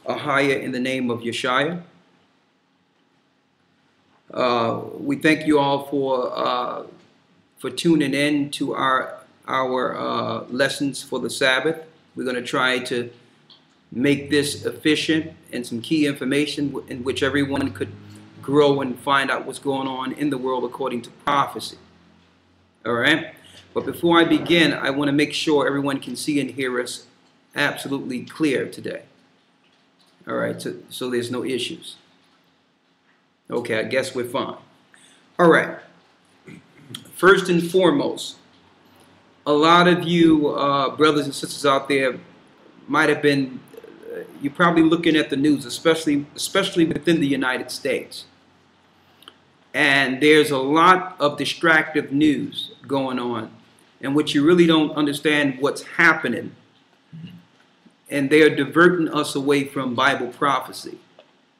Ahaya in the name of Yeshaya. We thank you all for tuning in to our lessons for the Sabbath. We're going to try to make this efficient and some key information in which everyone could grow and find out what's going on in the world according to prophecy. All right. But before I begin, I want to make sure everyone can see and hear us absolutely clear today. All right. So there's no issues. Okay, I guess we're fine. All right. First and foremost, a lot of you brothers and sisters out there might have been, you're probably looking at the news, especially within the United States. And there's a lot of distractive news going on in which you really don't understand what's happening. And they're diverting us away from Bible prophecy.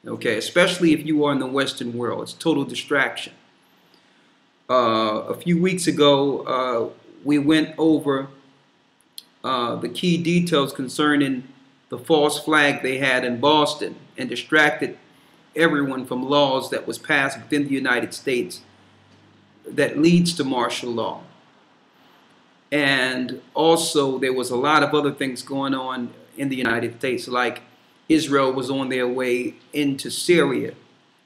Okay, especially if you are in the Western world. It's total distraction. A few weeks ago, we went over the key details concerning the false flag they had in Boston and distracted everyone from laws that was passed within the United States that leads to martial law. And also there was a lot of other things going on in the United States, like Israel was on their way into Syria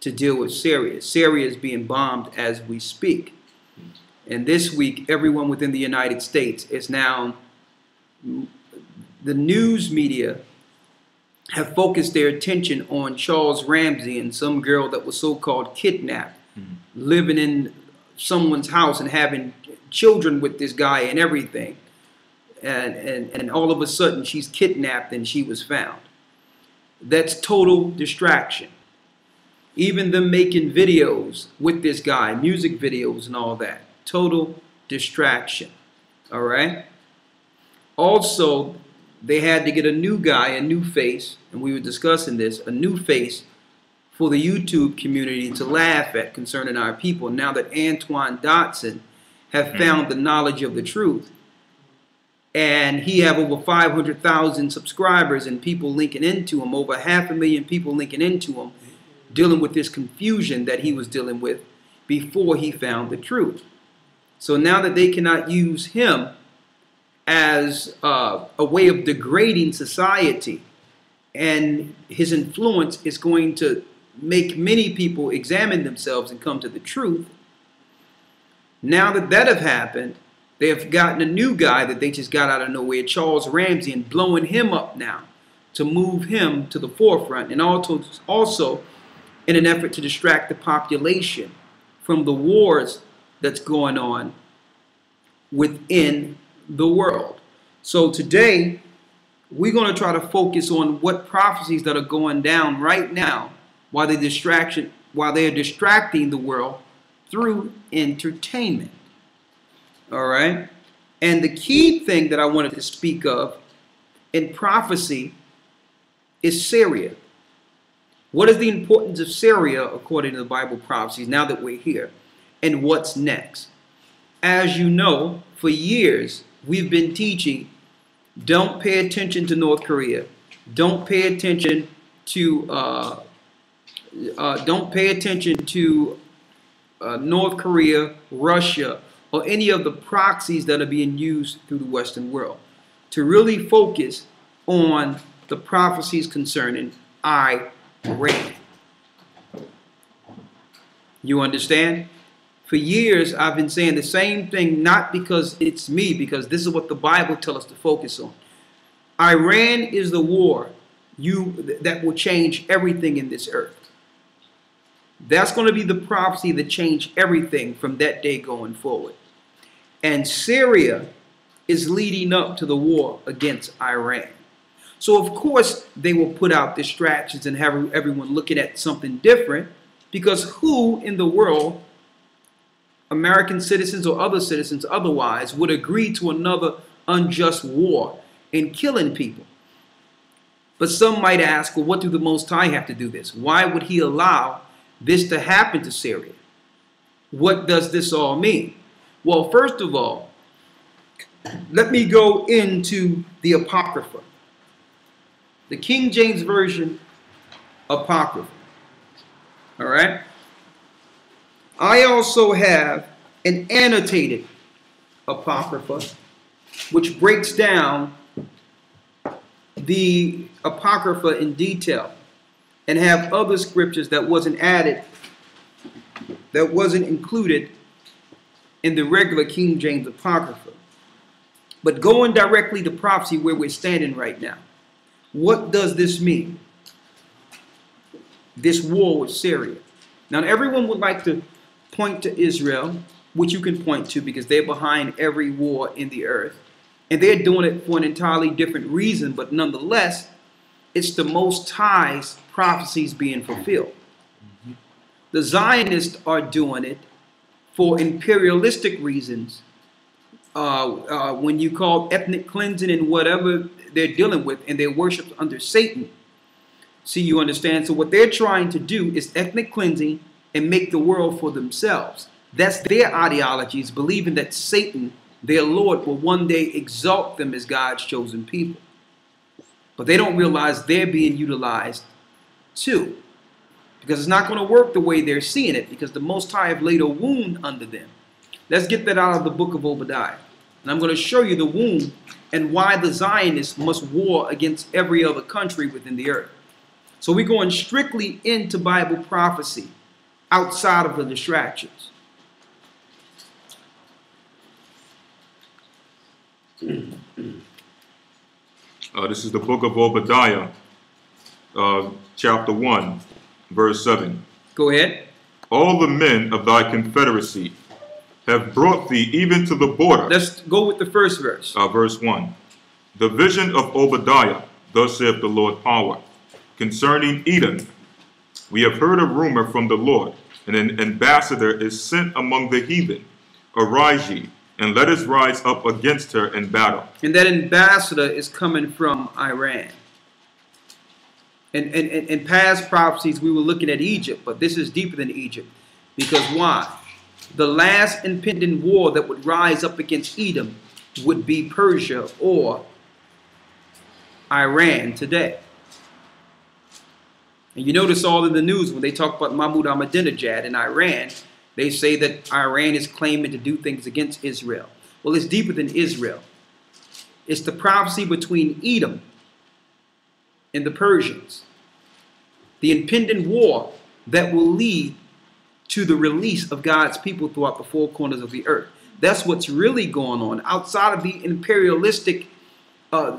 to deal with Syria. Syria is being bombed as we speak. And this week, everyone within the United States is now, the news media have focused their attention on Charles Ramsey and some girl that was so-called kidnapped, living in someone's house and having children with this guy and everything. And all of a sudden, she's kidnapped and she was found. That's total distraction. Even them making videos with this guy, music videos and all that. Total distraction. All right? Also, they had to get a new guy, a new face, and we were discussing this, a new face for the YouTube community to laugh at concerning our people now that Antoine Dotson have found the knowledge of the truth. And he have over 500,000 subscribers and people linking into him, over 500,000 people linking into him, dealing with this confusion that he was dealing with before he found the truth. So now that they cannot use him as a way of degrading society, and his influence is going to make many people examine themselves and come to the truth. Now that that have happened, they have gotten a new guy that they just got out of nowhere, Charles Ramsey, and blowing him up now to move him to the forefront, and also in an effort to distract the population from the wars that's going on within the world. So today, we're going to try to focus on what prophecies that are going down right now while they're distracting the world through entertainment. All right? And the key thing that I wanted to speak of in prophecy is Syria. What is the importance of Syria according to the Bible prophecies now that we're here? And what's next? As you know, for years, we've been teaching, don't pay attention to North Korea. Don't pay attention to North Korea, Russia, or any of the proxies that are being used through the Western world. To really focus on the prophecies concerning Iran. You understand? For years, I've been saying the same thing, not because it's me, because this is what the Bible tells us to focus on. Iran is the war that will change everything in this earth. That's going to be the prophecy that changed everything from that day going forward. And Syria is leading up to the war against Iran. So, of course, they will put out distractions and have everyone looking at something different, because who in the world, American citizens or other citizens otherwise, would agree to another unjust war and killing people? But some might ask, well, what do the Most High have to do this? Why would he allow this to happen to Syria? What does this all mean? Well, first of all, let me go into the Apocrypha. The King James Version Apocrypha. All right. I also have an annotated Apocrypha, which breaks down the Apocrypha in detail, and have other scriptures that wasn't added, that wasn't included in the regular King James Apocrypha. But going directly to prophecy, where we're standing right now, what does this mean? This war with Syria. Now, everyone would like to point to Israel, which you can point to because they're behind every war in the earth. And they're doing it for an entirely different reason, but nonetheless, it's the Most High's prophecies being fulfilled. The Zionists are doing it for imperialistic reasons. When you call ethnic cleansing and whatever they're dealing with, and they're worshipped under Satan. See, you understand? So what they're trying to do is ethnic cleansing and make the world for themselves. That's their ideologies, believing that Satan, their Lord, will one day exalt them as God's chosen people. But they don't realize they're being utilized too. Because it's not going to work the way they're seeing it, because the Most High have laid a wound under them. Let's get that out of the book of Obadiah. And I'm going to show you the wound and why the Zionists must war against every other country within the earth. So we're going strictly into Bible prophecy outside of the distractions. This is the book of Obadiah, chapter 1, verse 7. Go ahead. All the men of thy confederacy have brought thee even to the border. Let's go with the first verse. Verse 1. The vision of Obadiah, thus saith the Lord power, concerning Edom. We have heard a rumor from the Lord, and an ambassador is sent among the heathen. Arise ye, and let us rise up against her in battle. And that ambassador is coming from Iran. And in past prophecies, we were looking at Egypt, but this is deeper than Egypt. Because why? The last impending war that would rise up against Edom would be Persia or Iran today. And you notice all in the news when they talk about Mahmoud Ahmadinejad in Iran, they say that Iran is claiming to do things against Israel. Well, it's deeper than Israel. It's the prophecy between Edom and the Persians. The impending war that will lead to the release of God's people throughout the four corners of the earth. That's what's really going on outside of the imperialistic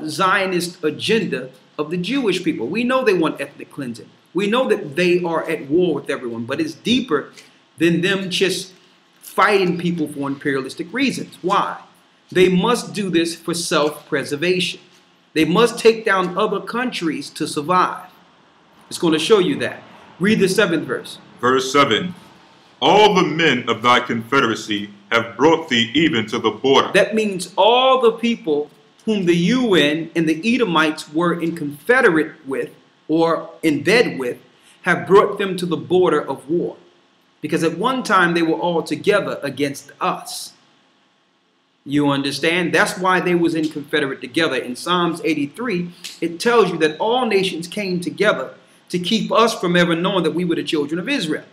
Zionist agenda of the Jewish people. We know they want ethnic cleansing. We know that they are at war with everyone, but it's deeper than them just fighting people for imperialistic reasons. Why? They must do this for self-preservation. They must take down other countries to survive. It's going to show you that. Read the 7th verse. Verse 7. All the men of thy confederacy have brought thee even to the border. That means all the people whom the UN and the Edomites were in confederate with or in bed with have brought them to the border of war. Because at one time they were all together against us. You understand? That's why they was in confederate together. In Psalms 83, it tells you that all nations came together to keep us from ever knowing that we were the children of Israel.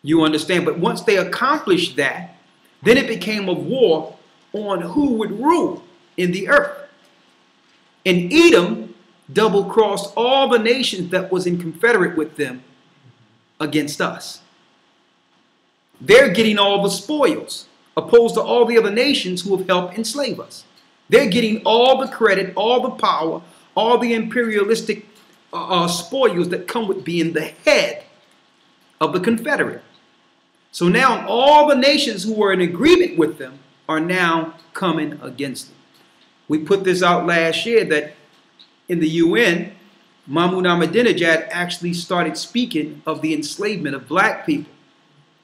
You understand? But once they accomplished that, then it became a war on who would rule in the earth. And Edom double-crossed all the nations that was in confederate with them against us. They're getting all the spoils, opposed to all the other nations who have helped enslave us. They're getting all the credit, all the power, all the imperialistic spoils that come with being the head of the confederate. So now all the nations who were in agreement with them are now coming against them. We put this out last year that in the UN, Mahmoud Ahmadinejad actually started speaking of the enslavement of black people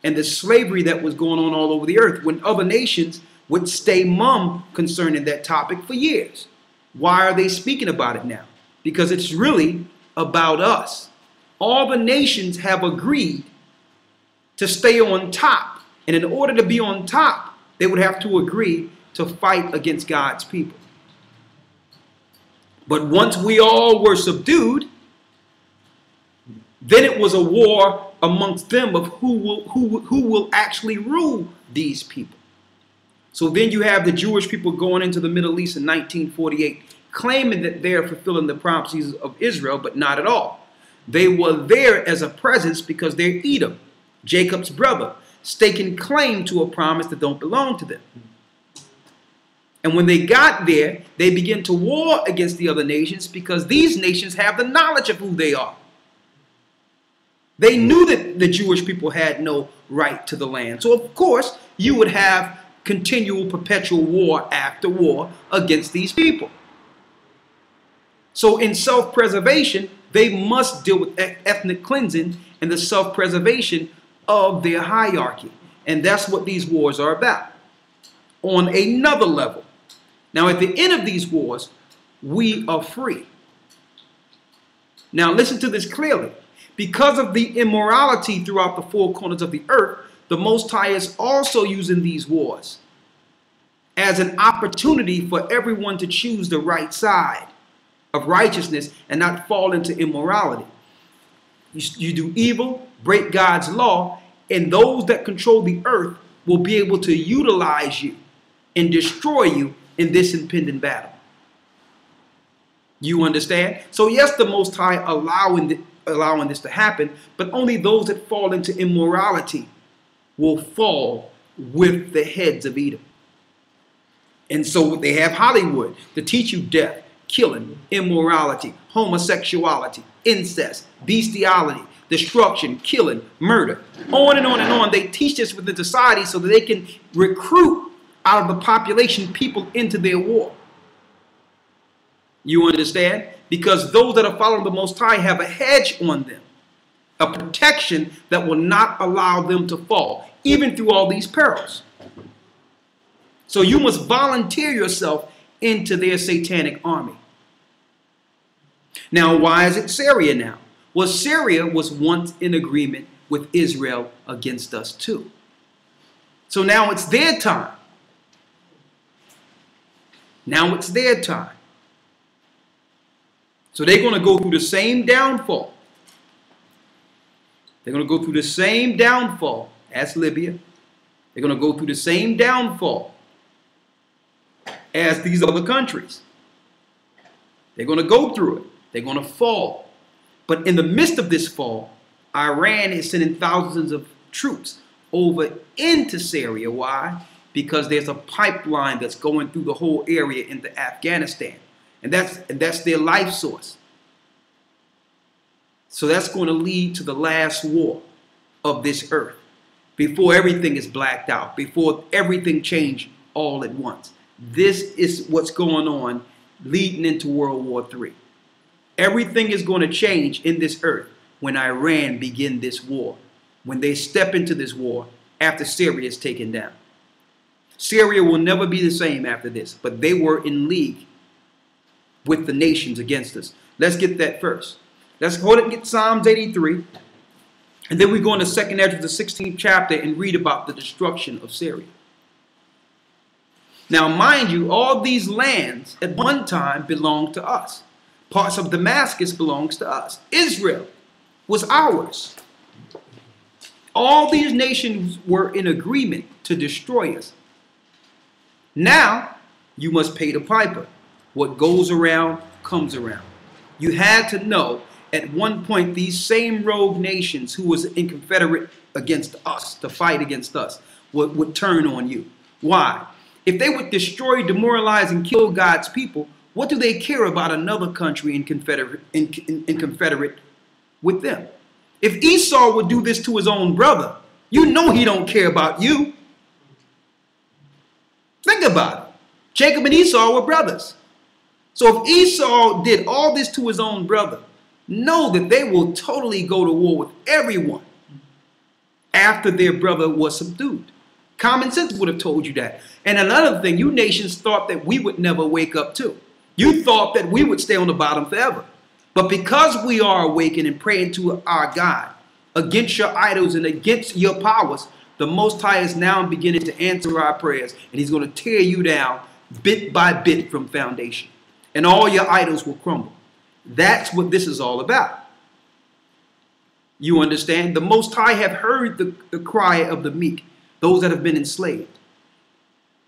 and the slavery that was going on all over the earth when other nations would stay mum concerning that topic for years. Why are they speaking about it now? Because it's really about us. All the nations have agreed to stay on top. And in order to be on top, they would have to agree to fight against God's people. But once we all were subdued, Then it was a war amongst them of who will actually rule these people. So then you have the Jewish people going into the Middle East in 1948, claiming that they're fulfilling the prophecies of Israel, but not at all. They were there as a presence because they're Edom, Jacob's brother, staking claim to a promise that don't belong to them. And when they got there, they began to war against the other nations because these nations have the knowledge of who they are. They knew that the Jewish people had no right to the land. So, of course, you would have continual, perpetual war after war against these people. So in self-preservation, they must deal with ethnic cleansing and the self-preservation of their hierarchy. And that's what these wars are about. On another level, now at the end of these wars, we are free. Now listen to this clearly. Because of the immorality throughout the four corners of the earth, the Most High is also using these wars as an opportunity for everyone to choose the right side of righteousness and not fall into immorality. You do evil, break God's law, and those that control the earth will be able to utilize you and destroy you in this impending battle. You understand? So yes, the Most High allowing this to happen, but only those that fall into immorality will fall with the heads of Edom. And so they have Hollywood to teach you death, killing, immorality, homosexuality, incest, bestiality, destruction, killing, murder, on and on and on. They teach this within society so that they can recruit out of the population people into their war. You understand? Because those that are following the Most High have a hedge on them, a protection that will not allow them to fall, even through all these perils. So you must volunteer yourself into their satanic army. Now, why is it Syria now? Well, Syria was once in agreement with Israel against us too. So now it's their time. Now it's their time. So they're going to go through the same downfall. They're going to go through the same downfall as Libya. They're going to go through the same downfall as these other countries. They're going to go through it. They're going to fall. But in the midst of this fall, Iran is sending thousands of troops over into Syria. Why? Because there's a pipeline that's going through the whole area into Afghanistan. And that's their life source. So that's going to lead to the last war of this earth. Before everything is blacked out. Before everything changed all at once. This is what's going on leading into World War III. Everything is going to change in this earth when Iran begin this war. When they step into this war after Syria is taken down. Syria will never be the same after this. But they were in league with the nations against us. Let's get that first. Let's hold it and get Psalms 83. And then we go into 2nd Ezra, the 16th chapter, and read about the destruction of Syria. Now, mind you, all these lands at one time belonged to us. Parts of Damascus belongs to us. Israel was ours. All these nations were in agreement to destroy us. Now, you must pay the piper. What goes around comes around. You had to know at one point these same rogue nations who was in confederate against us, to fight against us, would turn on you. Why? If they would destroy, demoralize, and kill God's people, what do they care about another country in confederate with them? If Esau would do this to his own brother, you know he don't care about you. Think about it. Jacob and Esau were brothers. So if Esau did all this to his own brother, know that they will totally go to war with everyone after their brother was subdued. Common sense would have told you that. And another thing, you nations thought that we would never wake up too. You thought that we would stay on the bottom forever. But because we are awakened and praying to our God against your idols and against your powers, the Most High is now beginning to answer our prayers. And he's going to tear you down bit by bit from foundation. And all your idols will crumble. That's what this is all about. You understand? The Most High have heard the cry of the meek, those that have been enslaved.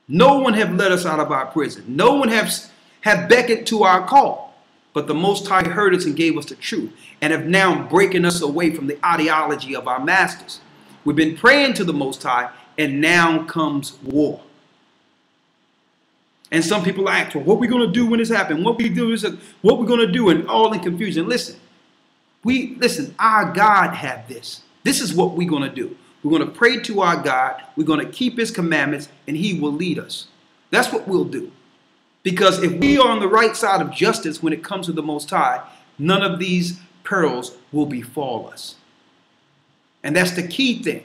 No one have led us out of our prison. No one have beckoned to our call. But the Most High heard us and gave us the truth, and have now breaking us away from the ideology of our masters. We've been praying to the Most High, and now comes war. And some people ask, well, what are we going to do when this happens? What we do is what we're going to do, and all in confusion. Listen, our God have this. This is what we're going to do. We're going to pray to our God. We're going to keep his commandments, and he will lead us. That's what we'll do. Because if we are on the right side of justice when it comes to the Most High, none of these perils will befall us. And that's the key thing.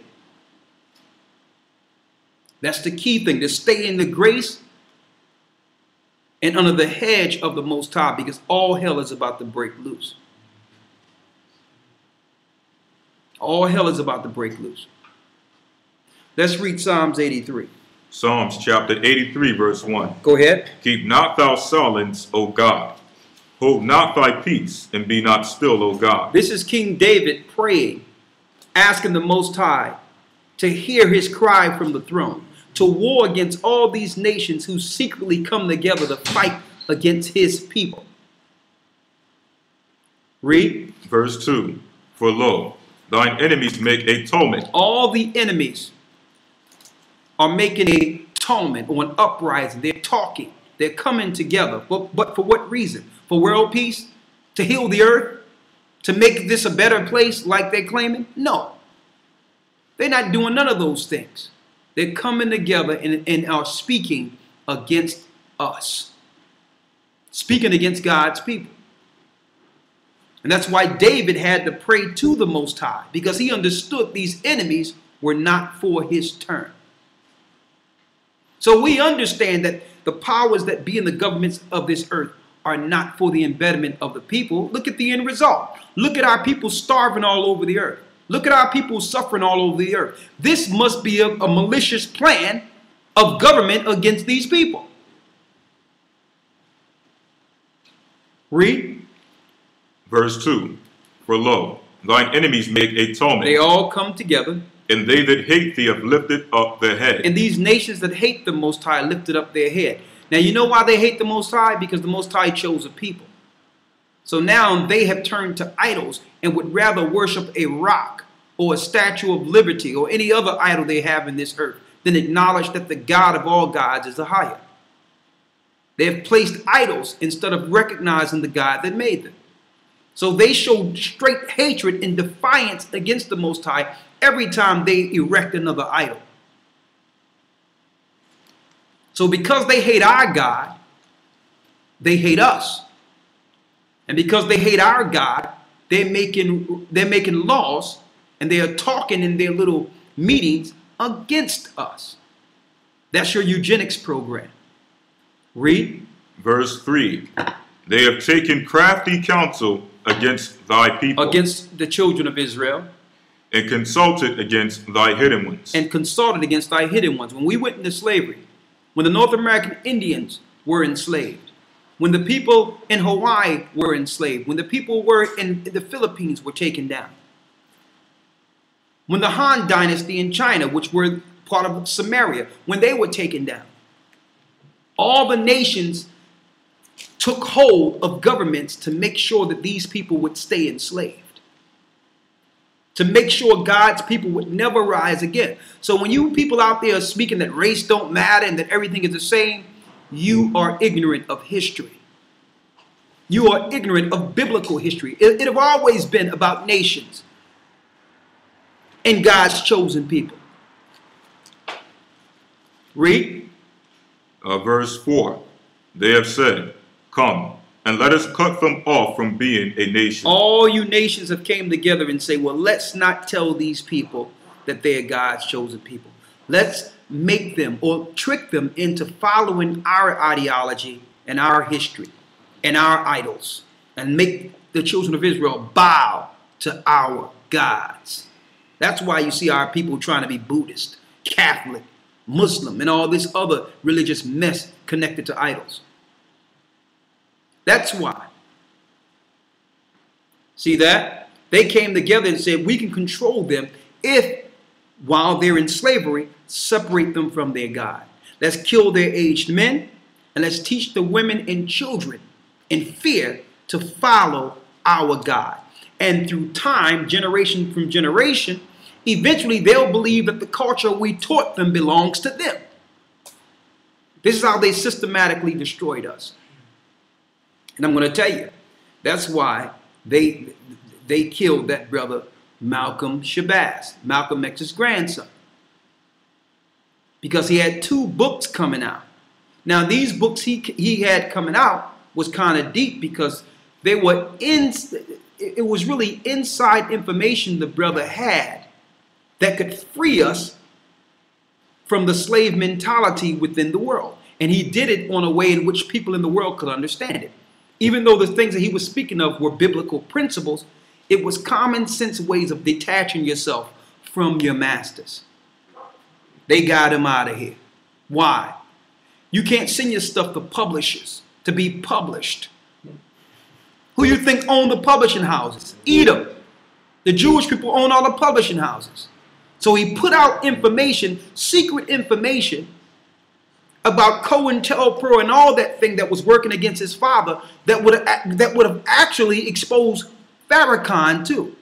That's the key thing, to stay in the grace and under the hedge of the Most High, because all hell is about to break loose. All hell is about to break loose. Let's read Psalms 83. Psalms chapter 83, verse 1. Go ahead. Keep not thou silence, O God. Hold not thy peace, and be not still, O God. This is King David praying, asking the Most High to hear his cry from the throne, to war against all these nations who secretly come together to fight against his people. Read. Verse 2. For lo, thine enemies make a tumult. All the enemies are making a tumult or an uprising. They're talking. They're coming together. But for what reason? For world peace? To heal the earth? To make this a better place like they're claiming? No. They're not doing none of those things. They're coming together and are speaking against us. Speaking against God's people. And that's why David had to pray to the Most High, because he understood these enemies were not for his turn. So we understand that the powers that be in the governments of this earth are not for the embetterment of the people. Look at the end result. Look at our people starving all over the earth. Look at our people suffering all over the earth. This must be a malicious plan of government against these people. Read. Verse 2. For lo, thine enemies make a tumult. They all come together. And they that hate thee have lifted up their head. And these nations that hate the Most High lifted up their head. Now you know why they hate the Most High? Because the Most High chose a people. So now they have turned to idols and would rather worship a rock or a statue of liberty or any other idol they have in this earth than acknowledge that the God of all gods is the higher. They have placed idols instead of recognizing the God that made them. So they show straight hatred and defiance against the Most High every time they erect another idol. So because they hate our God, they hate us. And because they hate our God, they're making laws, and they are talking in their little meetings against us. That's your eugenics program. Read. Verse 3. They have taken crafty counsel against thy people. Against the children of Israel. And consulted against thy hidden ones. And consulted against thy hidden ones. When we went into slavery, when the North American Indians were enslaved, when the people in Hawaii were enslaved, when the people were in the Philippines were taken down, when the Han dynasty in China, which were part of Samaria, when they were taken down, all the nations took hold of governments to make sure that these people would stay enslaved, to make sure God's people would never rise again. So when you people out there are speaking that race don't matter and that everything is the same, you are ignorant of history. You are ignorant of biblical history. It have always been about nations and God's chosen people. Read. Verse 4. They have said, come, and let us cut them off from being a nation. All you nations have came together and say, well, let's not tell these people that they're God's chosen people. Let's make them or trick them into following our ideology and our history and our idols, and make the children of Israel bow to our gods. That's why you see our people trying to be Buddhist, Catholic, Muslim, and all this other religious mess connected to idols. That's why. See that? They came together and said, we can control them if, while they're in slavery, separate them from their God. Let's kill their aged men, and let's teach the women and children in fear to follow our God. And through time, generation from generation, eventually they'll believe that the culture we taught them belongs to them. This is how they systematically destroyed us. And I'm going to tell you, that's why they killed that brother Malcolm Shabazz, Malcolm X's grandson, because he had 2 books coming out. Now, these books he had coming out was kind of deep because they were it was really inside information the brother had that could free us from the slave mentality within the world. And he did it on a way in which people in the world could understand it. Even though the things that he was speaking of were biblical principles, it was common sense ways of detaching yourself from your masters. They got him out of here. Why? You can't send your stuff to publishers to be published. Who you think own the publishing houses? Edom. The Jewish people own all the publishing houses. So he put out information, secret information, about COINTELPRO and all that thing that was working against his father that would have actually exposed Farrakhan too.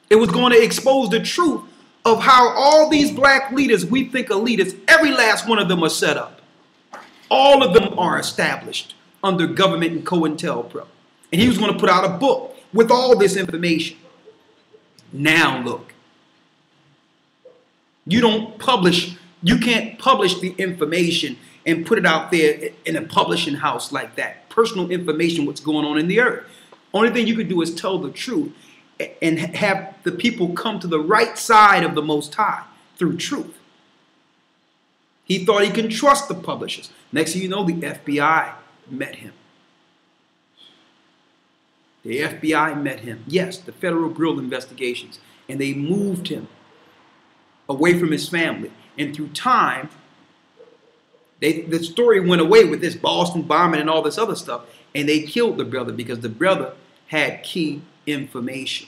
It was going to expose the truth of how all these black leaders we think are leaders, every last one of them are set up. All of them are established under government and COINTELPRO. And he was going to put out a book with all this information. Now look, you can't publish the information and put it out there in a publishing house like that. Personal information, what's going on in the earth. Only thing you could do is tell the truth and have the people come to the right side of the Most High through truth. He thought he can trust the publishers. Next thing you know, the FBI met him. The FBI met him. Yes, the Federal Bureau of Investigations. And they moved him away from his family. And through time, the story went away with this Boston bombing and all this other stuff. And they killed the brother because the brother had key information.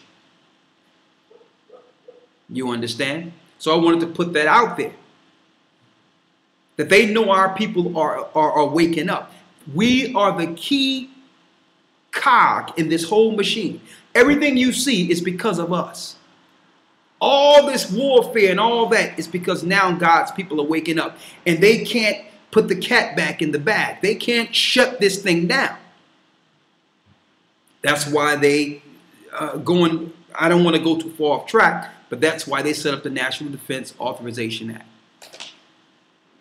You understand? So I wanted to put that out there. That they know our people are waking up. We are the key cog in this whole machine. Everything you see is because of us. All this warfare and all that is because now God's people are waking up. And they can't put the cat back in the bag. They can't shut this thing down. That's why they I don't want to go too far off track, but that's why they set up the National Defense Authorization Act.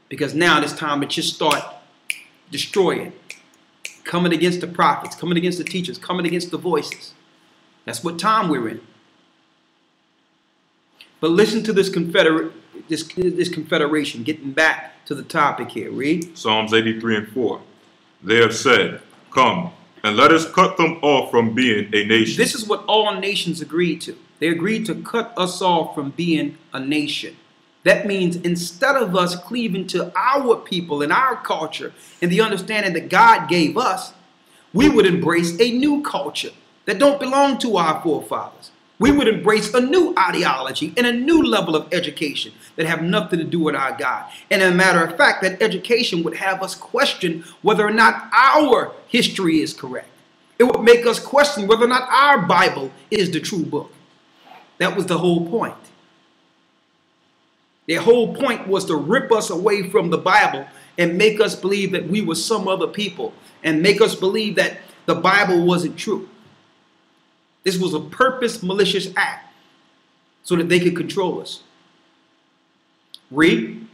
Because now it's time to just start destroying, coming against the prophets, coming against the teachers, coming against the voices. That's what time we're in. But listen to this confederation, getting back to the topic here. Read. Psalms 83:4. They have said, come, and let us cut them off from being a nation. This is what all nations agreed to. They agreed to cut us off from being a nation. That means instead of us cleaving to our people and our culture and the understanding that God gave us, we would embrace a new culture that don't belong to our forefathers. We would embrace a new ideology and a new level of education that have nothing to do with our God. And as a matter of fact, that education would have us question whether or not our history is correct. It would make us question whether or not our Bible is the true book. That was the whole point. Their whole point was to rip us away from the Bible and make us believe that we were some other people and make us believe that the Bible wasn't true. This was a purpose malicious act so that they could control us. Read.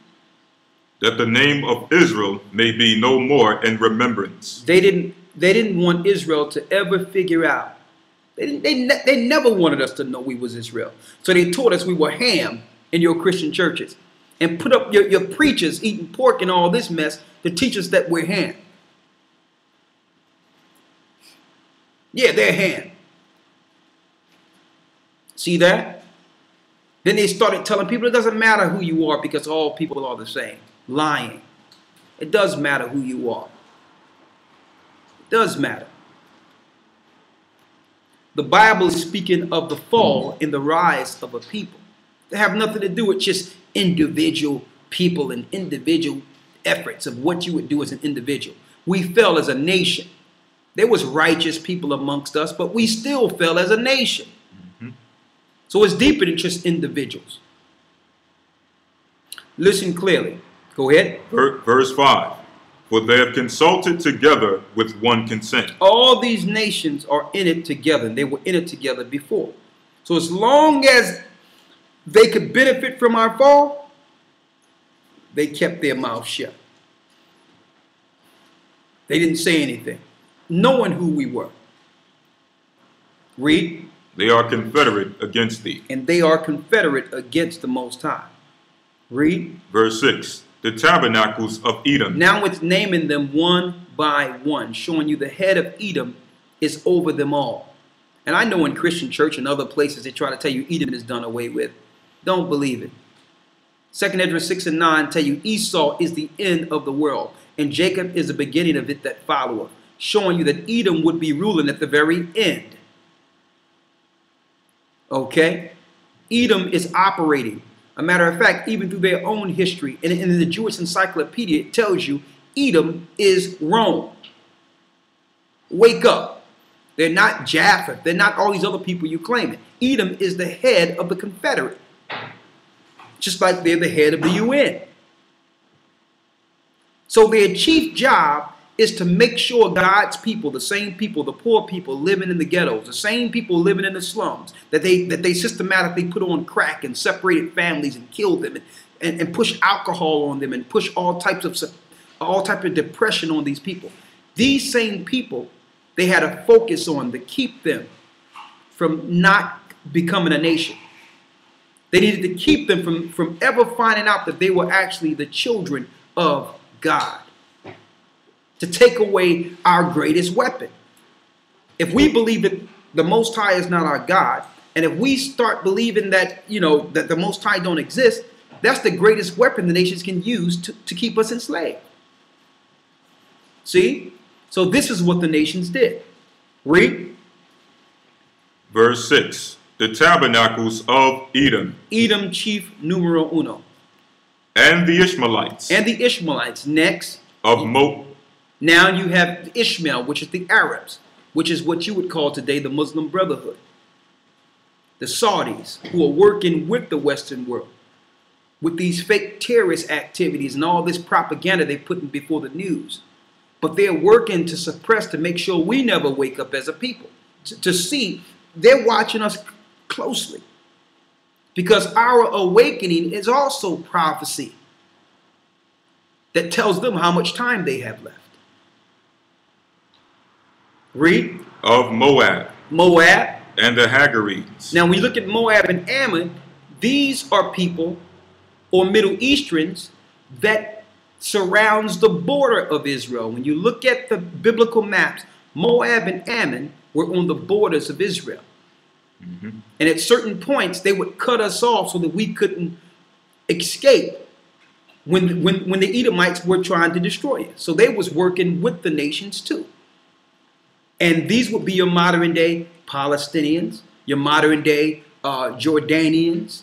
That the name of Israel may be no more in remembrance. They didn't want Israel to ever figure out. They never wanted us to know we was Israel. So they taught us we were Ham in your Christian churches and put up your preachers eating pork and all this mess to teach us that we're Ham. Yeah, they're Ham. See that? Then they started telling people it doesn't matter who you are because all people are the same. Lying. It does matter who you are. It does matter. The Bible is speaking of the fall and the rise of a people. They have nothing to do with just individual people and individual efforts of what you would do as an individual. We fell as a nation. There was righteous people amongst us, but we still fell as a nation. So it's deeper than just individuals. Listen clearly. Go ahead. Verse 5. For they have consulted together with one consent. All these nations are in it together. And they were in it together before. So as long as they could benefit from our fall, they kept their mouth shut. They didn't say anything, knowing who we were. Read. They are confederate against thee. And they are confederate against the Most High. Read. Verse 6. The tabernacles of Edom. Now it's naming them one by one, showing you the head of Edom is over them all. And I know in Christian church and other places they try to tell you Edom is done away with. Don't believe it. 2 Esdras 6 and 9 tell you Esau is the end of the world, and Jacob is the beginning of it that followeth, showing you that Edom would be ruling at the very end. Okay? Edom is operating. A matter of fact, even through their own history, and in the Jewish encyclopedia, it tells you Edom is Rome. Wake up. They're not Japheth. They're not all these other people you claim it. Edom is the head of the Confederate. Just like they're the head of the UN. So their chief job is to make sure God's people, the same people, the poor people living in the ghettos, the same people living in the slums, that they systematically put on crack and separated families and killed them and push alcohol on them and push all type of depression on these people. These same people, they had a focus on to keep them from not becoming a nation. They needed to keep them from ever finding out that they were actually the children of God. To take away our greatest weapon. If we believe that the Most High is not our God, and if we start believing that, that the Most High don't exist, that's the greatest weapon the nations can use to keep us enslaved. See? So this is what the nations did. Read. Verse 6. The tabernacles of Edom. Edom chief numero uno. And the Ishmaelites. And the Ishmaelites. Next. Of Moab. Now you have Ishmael, which is the Arabs, which is what you would call today the Muslim Brotherhood. The Saudis, who are working with the Western world, with these fake terrorist activities and all this propaganda they're putting before the news. But they're working to suppress, to make sure we never wake up as a people. To see, they're watching us closely. Because our awakening is also prophecy that tells them how much time they have left. Read. Of Moab. Moab. And the Hagarites. Now, when you look at Moab and Ammon, these are people or Middle Easterns that surrounds the border of Israel. When you look at the biblical maps, Moab and Ammon were on the borders of Israel. And at certain points, they would cut us off so that we couldn't escape when the Edomites were trying to destroy us. So they was working with the nations too. And these would be your modern day Palestinians, your modern day Jordanians.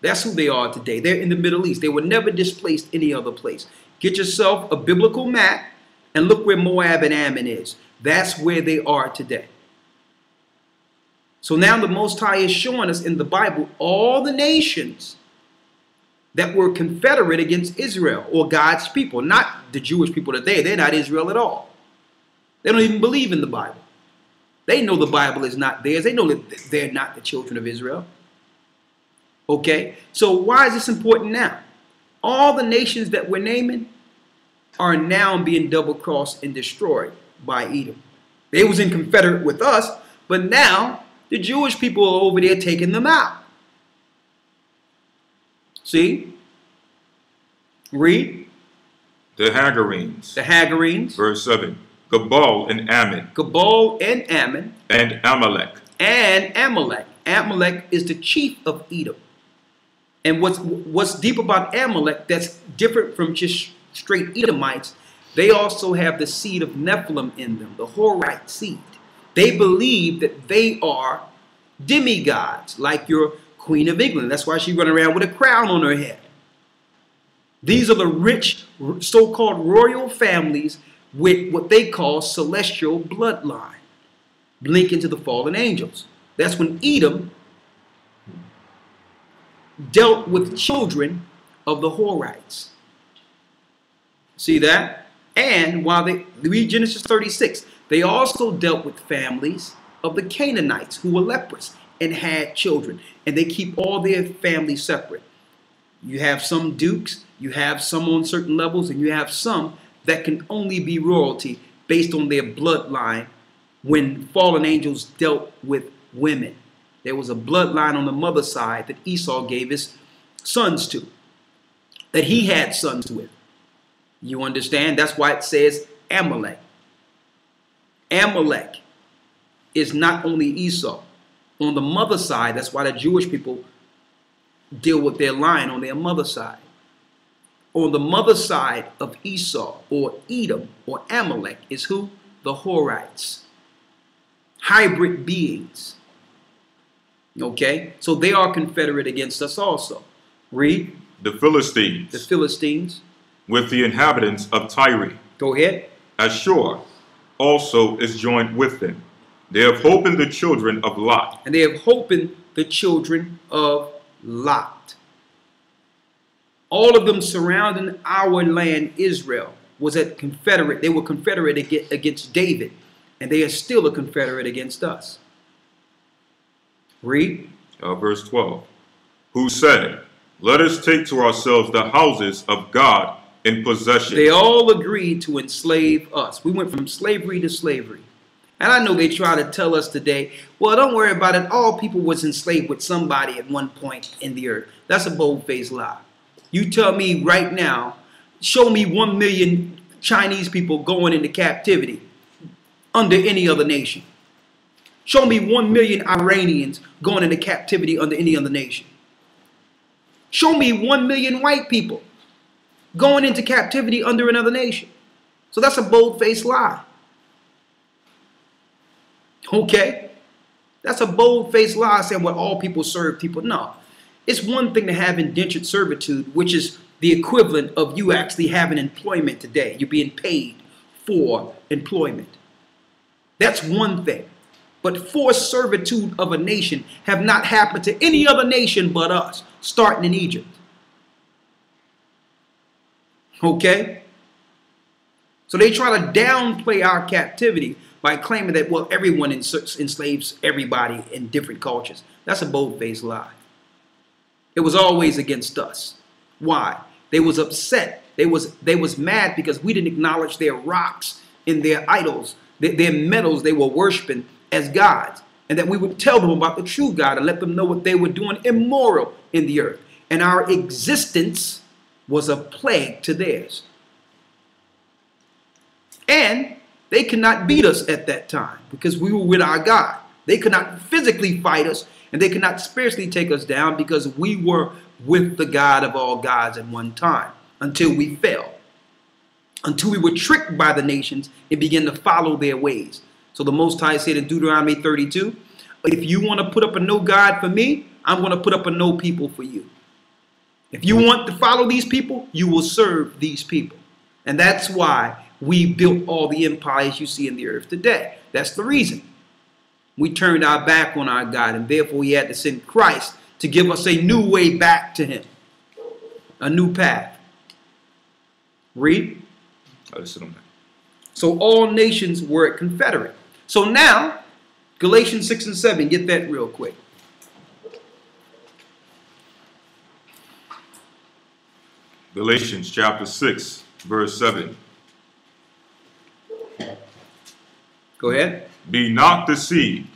That's who they are today. They're in the Middle East. They were never displaced any other place. Get yourself a biblical map and look where Moab and Ammon is. That's where they are today. So now the Most High is showing us in the Bible all the nations that were confederate against Israel or God's people, not the Jewish people today. They're not Israel at all. They don't even believe in the Bible. They know the Bible is not theirs. They know that they're not the children of Israel. Okay, so why is this important now? All the nations that we're naming are now being double-crossed and destroyed by Edom. They was in confederate with us, but now the Jewish people are over there taking them out. See? Read. The Hagarenes. The Hagarenes. Verse 7. Gabal and Ammon. Gabal and Ammon. And Amalek. And Amalek. Amalek is the chief of Edom. And what's deep about Amalek that's different from just straight Edomites, they also have the seed of Nephilim in them, the Horite seed. They believe that they are demigods, like your Queen of England. That's why she running around with a crown on her head. These are the rich, so-called royal families with what they call celestial bloodline, linking to the fallen angels. That's when Edom dealt with children of the Horites. See that? And while they read Genesis 36, they also dealt with families of the Canaanites who were leprous and had children. And they keep all their families separate. You have some dukes, you have some on certain levels, and you have some that can only be royalty based on their bloodline when fallen angels dealt with women. There was a bloodline on the mother's side that Esau gave his sons to, that he had sons with. You understand? That's why it says Amalek. Amalek is not only Esau. On the mother's side, that's why the Jewish people deal with their line on their mother's side. On the mother's side of Esau or Edom or Amalek is who? The Horites. Hybrid beings. Okay? So they are confederate against us also. Read. The Philistines. The Philistines. With the inhabitants of Tyre. Go ahead. Ashur also is joined with them. They have holpen the children of Lot. And they have holpen the children of Lot. All of them surrounding our land, Israel, was at confederate. They were confederate against David. And they are still a confederate against us. Read. Verse 12. Who said, let us take to ourselves the houses of God in possession. They all agreed to enslave us. We went from slavery to slavery. And I know they try to tell us today, well, don't worry about it. All people was enslaved with somebody at one point in the earth. That's a bold-faced lie. You tell me right now, show me 1 million Chinese people going into captivity under any other nation. Show me 1 million Iranians going into captivity under any other nation. Show me 1 million white people going into captivity under another nation. So that's a bold-faced lie. Okay? That's a bold-faced lie saying, well, all people serve people. No. It's one thing to have indentured servitude, which is the equivalent of you actually having employment today. You're being paid for employment. That's one thing. But forced servitude of a nation have not happened to any other nation but us, starting in Egypt. Okay? So they try to downplay our captivity by claiming that, well, everyone enslaves everybody in different cultures. That's a bold-faced lie. It was always against us. Why? They was upset. They was mad because we didn't acknowledge their rocks and their idols, their metals they were worshiping as gods, and that we would tell them about the true God and let them know what they were doing immoral in the earth. And our existence was a plague to theirs. And they could not beat us at that time because we were with our God. They could not physically fight us, and they could not spiritually take us down because we were with the God of all gods at one time until we fell, until we were tricked by the nations and began to follow their ways. So the Most High said in Deuteronomy 32, if you want to put up a no God for me, I'm going to put up a no people for you. If you want to follow these people, you will serve these people. And that's why we built all the empires you see in the earth today. That's the reason. We turned our back on our God, and therefore he had to send Christ to give us a new way back to him. A new path. Read. So all nations were confederate. So now, Galatians 6 and 7, get that real quick. Galatians chapter 6, verse 7. Go ahead. Be not deceived.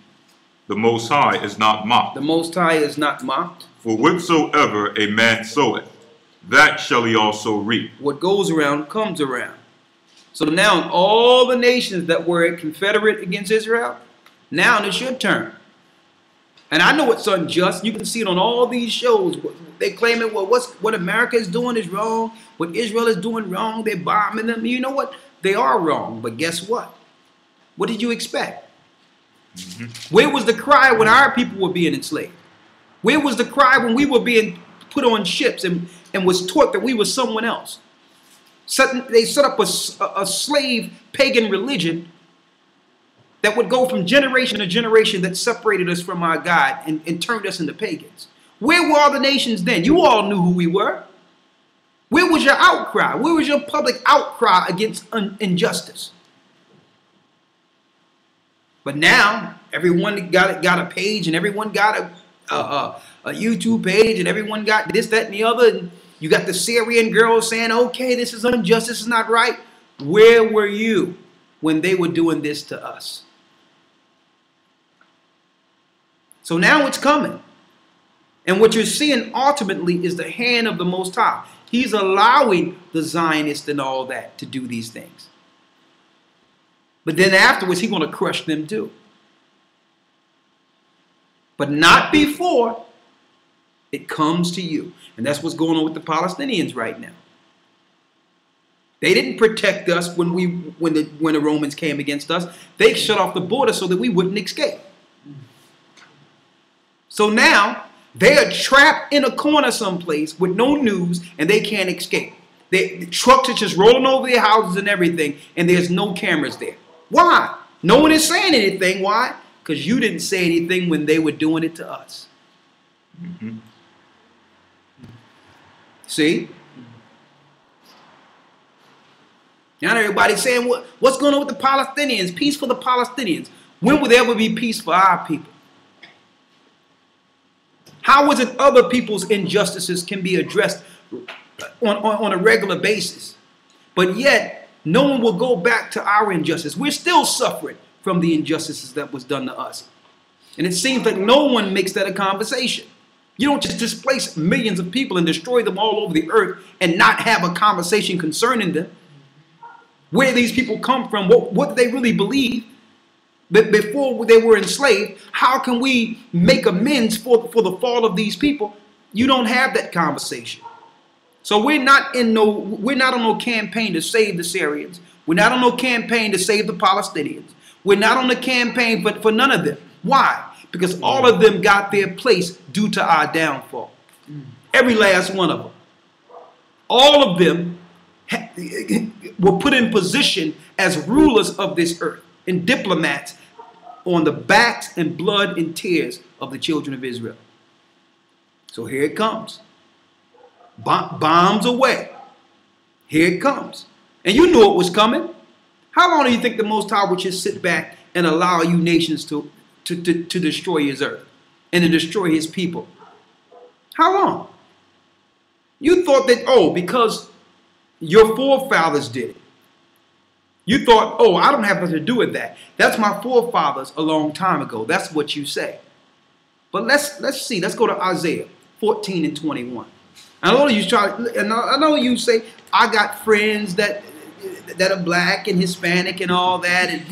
The Most High is not mocked. The Most High is not mocked. For whatsoever a man soweth, that shall he also reap. What goes around comes around. So now all the nations that were confederate against Israel, now it's your turn. And I know it's unjust. You can see it on all these shows. They claim it, well, what America is doing is wrong. What Israel is doing wrong. They're bombing them. You know what? They are wrong. But guess what? What did you expect? Where was the cry when our people were being enslaved? Where was the cry when we were being put on ships and was taught that we were someone else? They set up a slave pagan religion that would go from generation to generation that separated us from our God and turned us into pagans. Where were all the nations then? You all knew who we were. Where was your outcry? Where was your public outcry against injustice? But now everyone got a page, and everyone got a YouTube page, and everyone got this, that, and the other. And you got the Syrian girls saying, okay, this is unjust, this is not right. Where were you when they were doing this to us? So now it's coming. And what you're seeing ultimately is the hand of the Most High. He's allowing the Zionists and all that to do these things. But then afterwards, he's going to crush them too. But not before it comes to you. And that's what's going on with the Palestinians right now. They didn't protect us when the Romans came against us. They shut off the border so that we wouldn't escape. So now they are trapped in a corner someplace with no news, and they can't escape. The trucks are just rolling over their houses and everything, and there's no cameras there. Why? No one is saying anything. Why? Because you didn't say anything when they were doing it to us. See? Now everybody's saying, what's going on with the Palestinians? Peace for the Palestinians. When will there ever be peace for our people? How is it other people's injustices can be addressed on a regular basis, but yet no one will go back to our injustice? We're still suffering from the injustices that was done to us. And it seems like no one makes that a conversation. You don't just displace millions of people and destroy them all over the earth and not have a conversation concerning them. Where these people come from, what do they really believe? But before they were enslaved, how can we make amends for the fall of these people? You don't have that conversation. So we're not on no campaign to save the Syrians. We're not on no campaign to save the Palestinians. We're not on the campaign for none of them. Why? Because all of them got their place due to our downfall. Every last one of them. All of them were put in position as rulers of this earth and diplomats on the backs and blood and tears of the children of Israel. So here it comes. Bombs away. Here it comes. And you knew it was coming. How long do you think the Most High would just sit back and allow you nations to destroy his earth and to destroy his people? How long? You thought that, oh, because your forefathers did it. You thought, oh, I don't have nothing to do with that. That's my forefathers a long time ago. That's what you say. But let's see. Let's go to Isaiah 14 and 21. I know you say, I got friends that are black and Hispanic and all that, and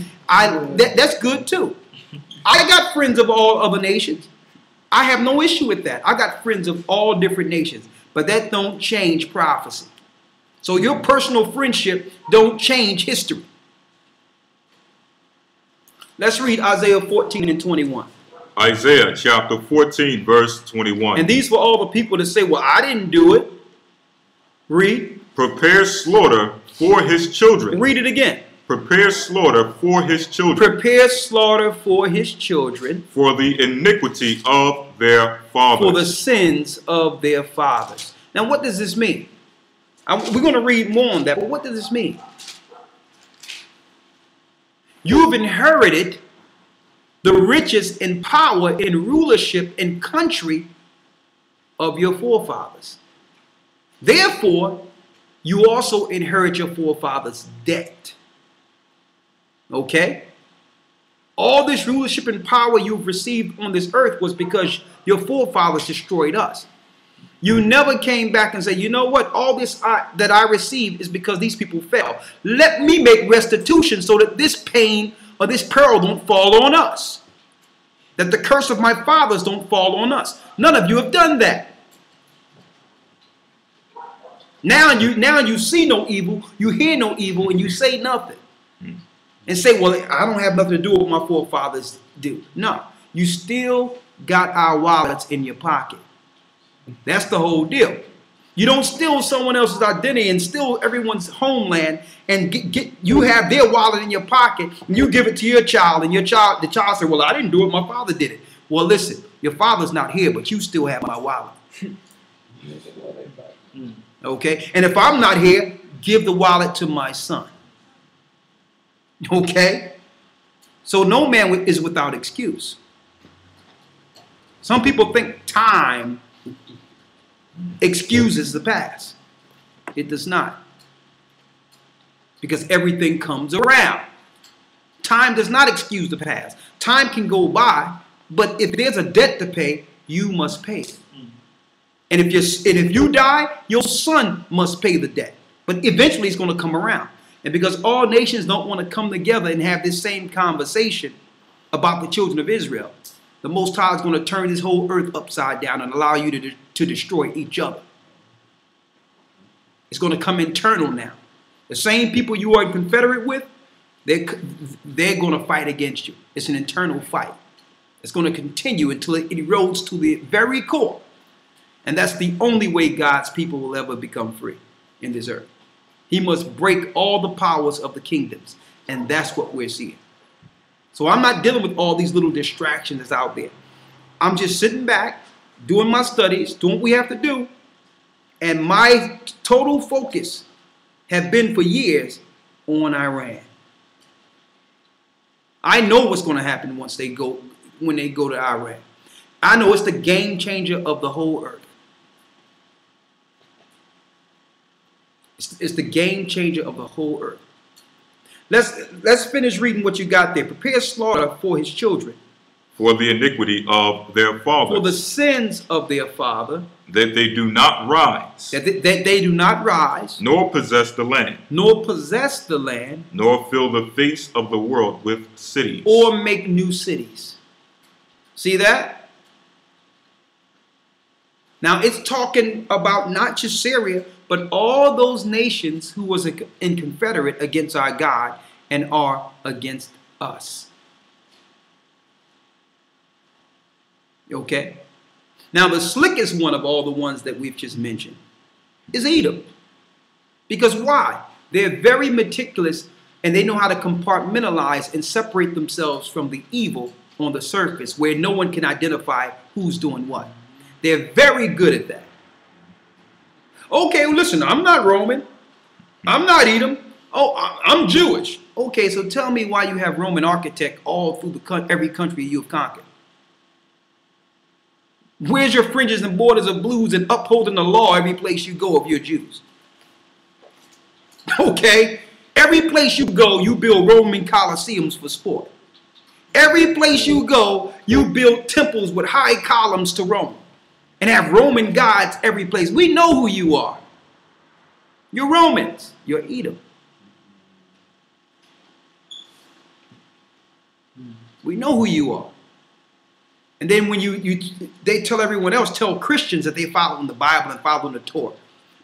that's good too. I got friends of all other nations. I have no issue with that. I got friends of all different nations, but that don't change prophecy. So your personal friendship don't change history. Let's read Isaiah 14 and 21. Isaiah chapter 14, verse 21. And these were all the people that say, well, I didn't do it. Read. Prepare slaughter for his children. Read it again. Prepare slaughter for his children. Prepare slaughter for his children. For the iniquity of their fathers. For the sins of their fathers. Now, what does this mean? We're going to read more on that, but what does this mean? You've inherited the riches and power and rulership and country of your forefathers. Therefore, you also inherit your forefathers' debt. Okay? All this rulership and power you've received on this earth was because your forefathers destroyed us. You never came back and said, you know what, all this that I received is because these people fell. Let me make restitution so that this pain or this peril don't fall on us. That the curse of my fathers don't fall on us. None of you have done that. Now you see no evil, you hear no evil, and you say nothing. and say, well, I don't have nothing to do with what my forefathers do. No, you still got our wallets in your pocket. That's the whole deal. You don't steal someone else's identity and steal everyone's homeland and you have their wallet in your pocket and you give it to your child, and the child says, well, I didn't do it, my father did it. Well, listen, your father's not here, but you still have my wallet. Okay? And if I'm not here, give the wallet to my son. Okay? So no man is without excuse. Some people think time excuses the past. It does not. Because everything comes around. Time does not excuse the past. Time can go by, but if there's a debt to pay, you must pay it. And if you die, your son must pay the debt. But eventually it's going to come around. And because all nations don't want to come together and have this same conversation about the children of Israel, the Most High is going to turn this whole earth upside down and allow you to destroy each other. It's going to come internal now. The same people you are confederate with, they're going to fight against you. It's an internal fight. It's going to continue until it erodes to the very core. And that's the only way God's people will ever become free in this earth. He must break all the powers of the kingdoms. And that's what we're seeing. So I'm not dealing with all these little distractions that's out there. I'm just sitting back, doing my studies, doing what we have to do. And my total focus have been for years on Iran. I know what's going to happen when they go to Iran. I know it's the game changer of the whole earth. It's the game changer of the whole earth. Let's finish reading what you got there. Prepare slaughter for his children. For the iniquity of their fathers. For the sins of their father. That they do not rise. That they do not rise. Nor possess the land. Nor possess the land. Nor fill the face of the world with cities. Or make new cities. See that? Now it's talking about not just Syria, but all those nations who was in confederate against our God and are against us. Okay? Now the slickest one of all the ones that we've just mentioned is Edom. Because why? They're very meticulous and they know how to compartmentalize and separate themselves from the evil on the surface where no one can identify who's doing what. They're very good at that. Okay, well, listen, I'm not Roman. I'm not Edom. Oh, I'm Jewish. Okay, so tell me why you have Roman architect all through every country you've conquered. Where's your fringes and borders of blues and upholding the law every place you go if you're Jews? Okay, every place you go, you build Roman Colosseums for sport. Every place you go, you build temples with high columns to Rome. And have Roman gods every place. We know who you are. You're Romans. You're Edom. We know who you are. And then when they tell everyone else, tell Christians that they follow in the Bible and follow in the Torah.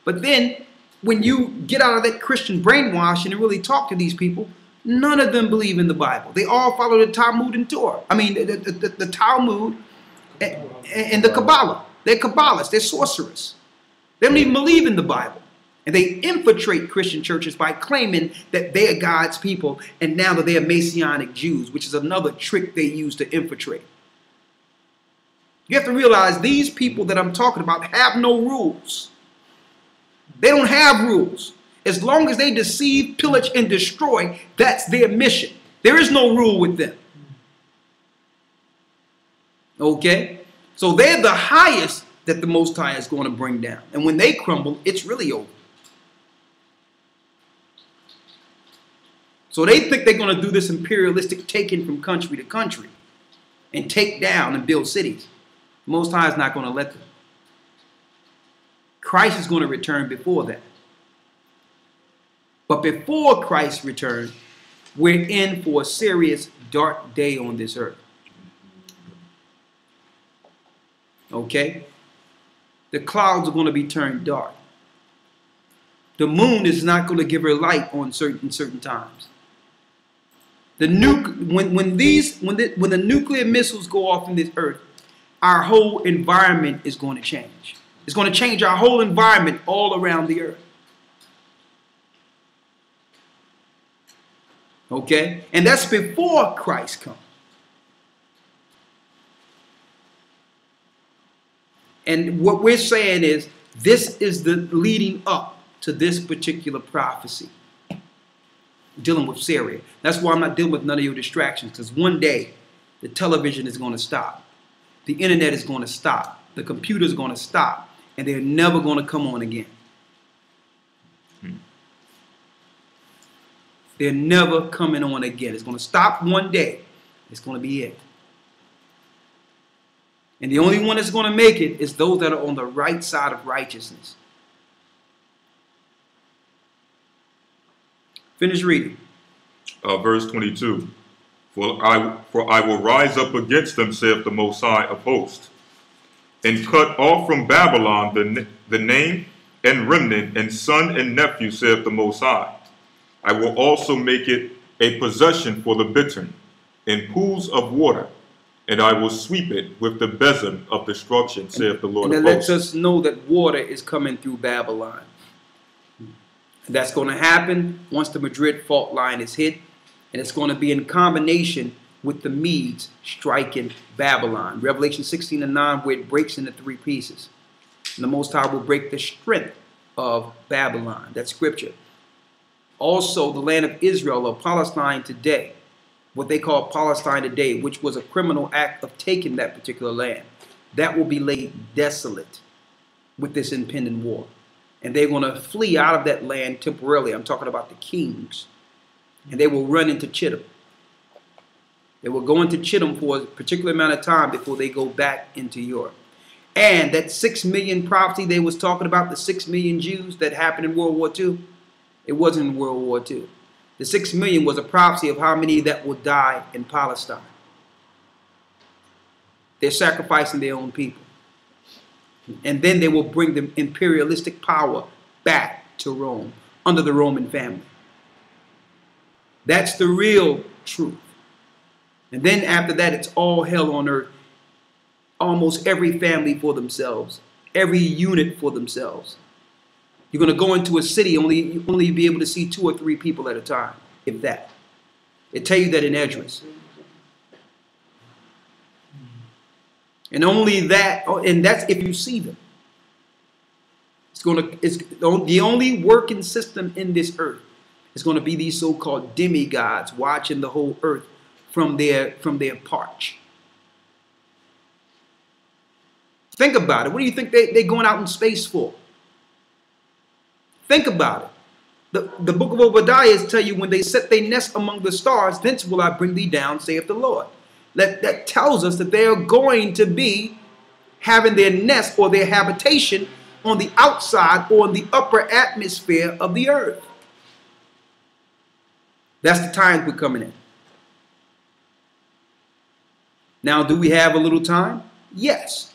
But then when you get out of that Christian brainwashing and really talk to these people, none of them believe in the Bible. They all follow the Talmud and Torah. I mean, the Talmud and the Kabbalah. They're Kabbalists. They're sorcerers. They don't even believe in the Bible. And they infiltrate Christian churches by claiming that they are God's people and now that they are Messianic Jews, which is another trick they use to infiltrate. You have to realize these people that I'm talking about have no rules. They don't have rules. As long as they deceive, pillage, and destroy, that's their mission. There is no rule with them. Okay? So they're the highest that the Most High is going to bring down. And when they crumble, it's really over. So they think they're going to do this imperialistic taking from country to country and take down and build cities. The Most High is not going to let them. Christ is going to return before that. But before Christ's return, we're in for a serious dark day on this earth. Okay? The clouds are going to be turned dark. The moon is not going to give her light on certain times. The when the nuclear missiles go off in this earth, our whole environment is going to change. It's going to change our whole environment all around the earth. Okay? And that's before Christ comes. And what we're saying is, this is the leading up to this particular prophecy. Dealing with Syria. That's why I'm not dealing with none of your distractions, because one day the television is going to stop. The internet is going to stop. The computer is going to stop. And they're never going to come on again. They're never coming on again. It's going to stop one day. It's going to be it. And the only one that's going to make it is those that are on the right side of righteousness. Finish reading. Verse 22. For I will rise up against them, saith the Most High of hosts, and cut off from Babylon the name and remnant and son and nephew, saith the Most High. I will also make it a possession for the bittern in pools of water, and I will sweep it with the besom of destruction, saith the Lord of hosts. And it lets us know that water is coming through Babylon. That's going to happen once the Madrid fault line is hit, and it's going to be in combination with the Medes striking Babylon. Revelation 16:9, where it breaks into three pieces. And the Most High will break the strength of Babylon. That's scripture. Also, the land of Israel, or Palestine today, what they call Palestine today, which was a criminal act of taking that particular land, that will be laid desolate with this impending war. And they're going to flee out of that land temporarily. I'm talking about the kings. And they will run into Chittim. They will go into Chittim for a particular amount of time before they go back into Europe. And that 6 million prophecy they was talking about, the 6 million Jews that happened in World War II, it wasn't in World War II. The 6 million was a prophecy of how many that will die in Palestine. They're sacrificing their own people. And then they will bring the imperialistic power back to Rome under the Roman family. That's the real truth. And then after that, it's all hell on earth. Almost every family for themselves. Every unit for themselves. You're going to go into a city, only be able to see 2 or 3 people at a time, if that. It tell you that in Esdras. And only that, and that's if you see them. It's the only working system in this earth is going to be these so-called demigods watching the whole earth from their perch. Think about it. What do you think they're going out in space for? Think about it. The book of Obadiah tell you, when they set their nest among the stars, thence will I bring thee down, saith the Lord. That tells us that they are going to be having their nest or their habitation on the outside or in the upper atmosphere of the earth. That's the times we're coming in. Now, do we have a little time? Yes.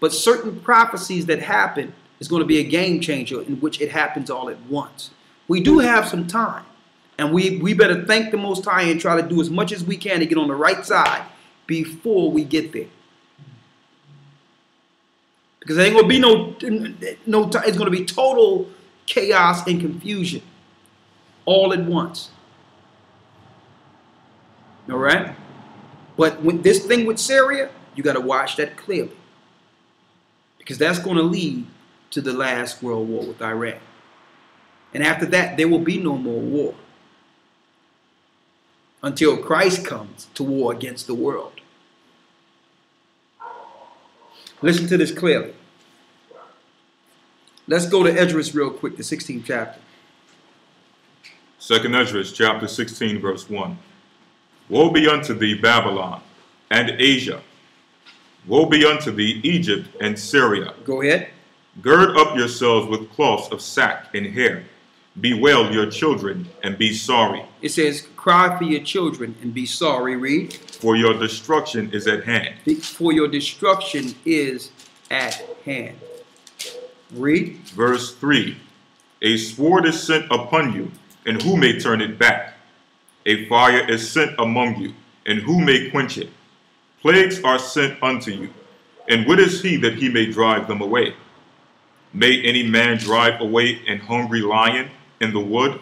But certain prophecies that happen is going to be a game changer in which it happens all at once. We do have some time. And we better thank the Most High and try to do as much as we can to get on the right side before we get there. Because there ain't going to be no time. It's going to be total chaos and confusion all at once. All right? But with this thing with Syria, you got to watch that clearly. Because that's going to lead to the last world war with Iran. And after that, there will be no more war. Until Christ comes to war against the world. Listen to this clearly. Let's go to Esdras real quick, the 16th chapter. 2nd Esdras, chapter 16, verse 1. Woe be unto thee, Babylon, and Asia. Woe be unto thee, Egypt and Syria. Go ahead. Gird up yourselves with cloths of sack and hair. Bewail your children and be sorry. It says, cry for your children and be sorry. Read. For your destruction is at hand. For your destruction is at hand. Read. Verse 3. A sword is sent upon you, and who may turn it back? A fire is sent among you, and who may quench it? Plagues are sent unto you, and what is he that he may drive them away? May any man drive away an hungry lion in the wood?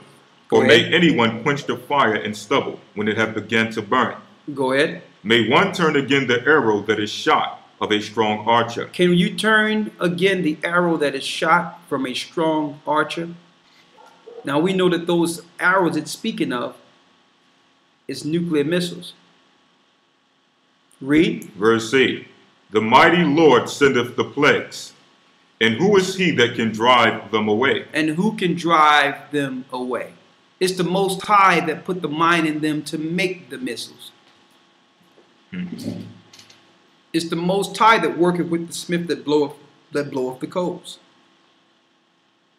Go Or may ahead. anyone quench the fire in stubble when it hath begun to burn? Go ahead. May one turn again the arrow that is shot of a strong archer. Can you turn again the arrow that is shot from a strong archer? Now we know that those arrows it's speaking of is nuclear missiles. Read. Verse 8. The mighty Lord sendeth the plagues, and who is he that can drive them away? And who can drive them away? It's the Most High that put the mind in them to make the missiles. It's the Most High that worketh with the smith that bloweth the coals,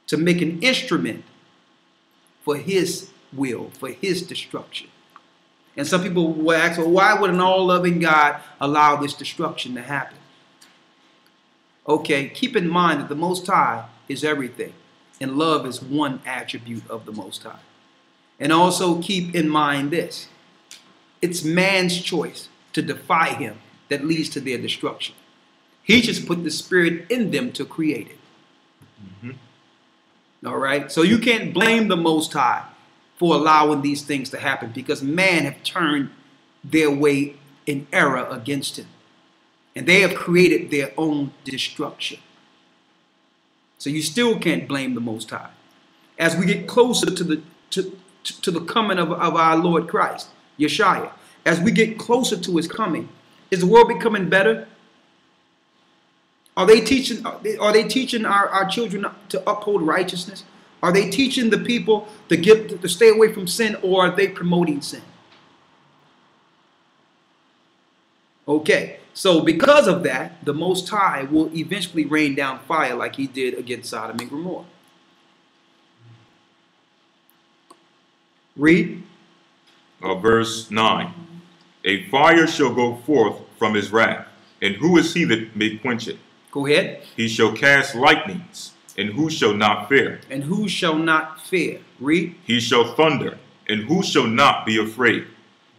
to make an instrument for his will, for his destruction. And some people will ask, well, why would an all-loving God allow this destruction to happen? Okay, keep in mind that the Most High is everything, and love is one attribute of the Most High. And also keep in mind this: it's man's choice to defy him that leads to their destruction. He just put the spirit in them to create it. All right, so you can't blame the Most High for allowing these things to happen, because man have turned their way in error against him, and they have created their own destruction. So you still can't blame the Most High. As we get closer to the coming of our Lord Christ, Yeshua, as we get closer to his coming, is the world becoming better? Are they teaching our children to uphold righteousness? Are they teaching the people to stay away from sin, or are they promoting sin? Okay, so because of that, the Most High will eventually rain down fire like he did against Sodom and Gomorrah. Read. Verse 9. A fire shall go forth from his wrath, and who is he that may quench it? Go ahead. He shall cast lightnings, and who shall not fear? And who shall not fear? Read. He shall thunder, and who shall not be afraid?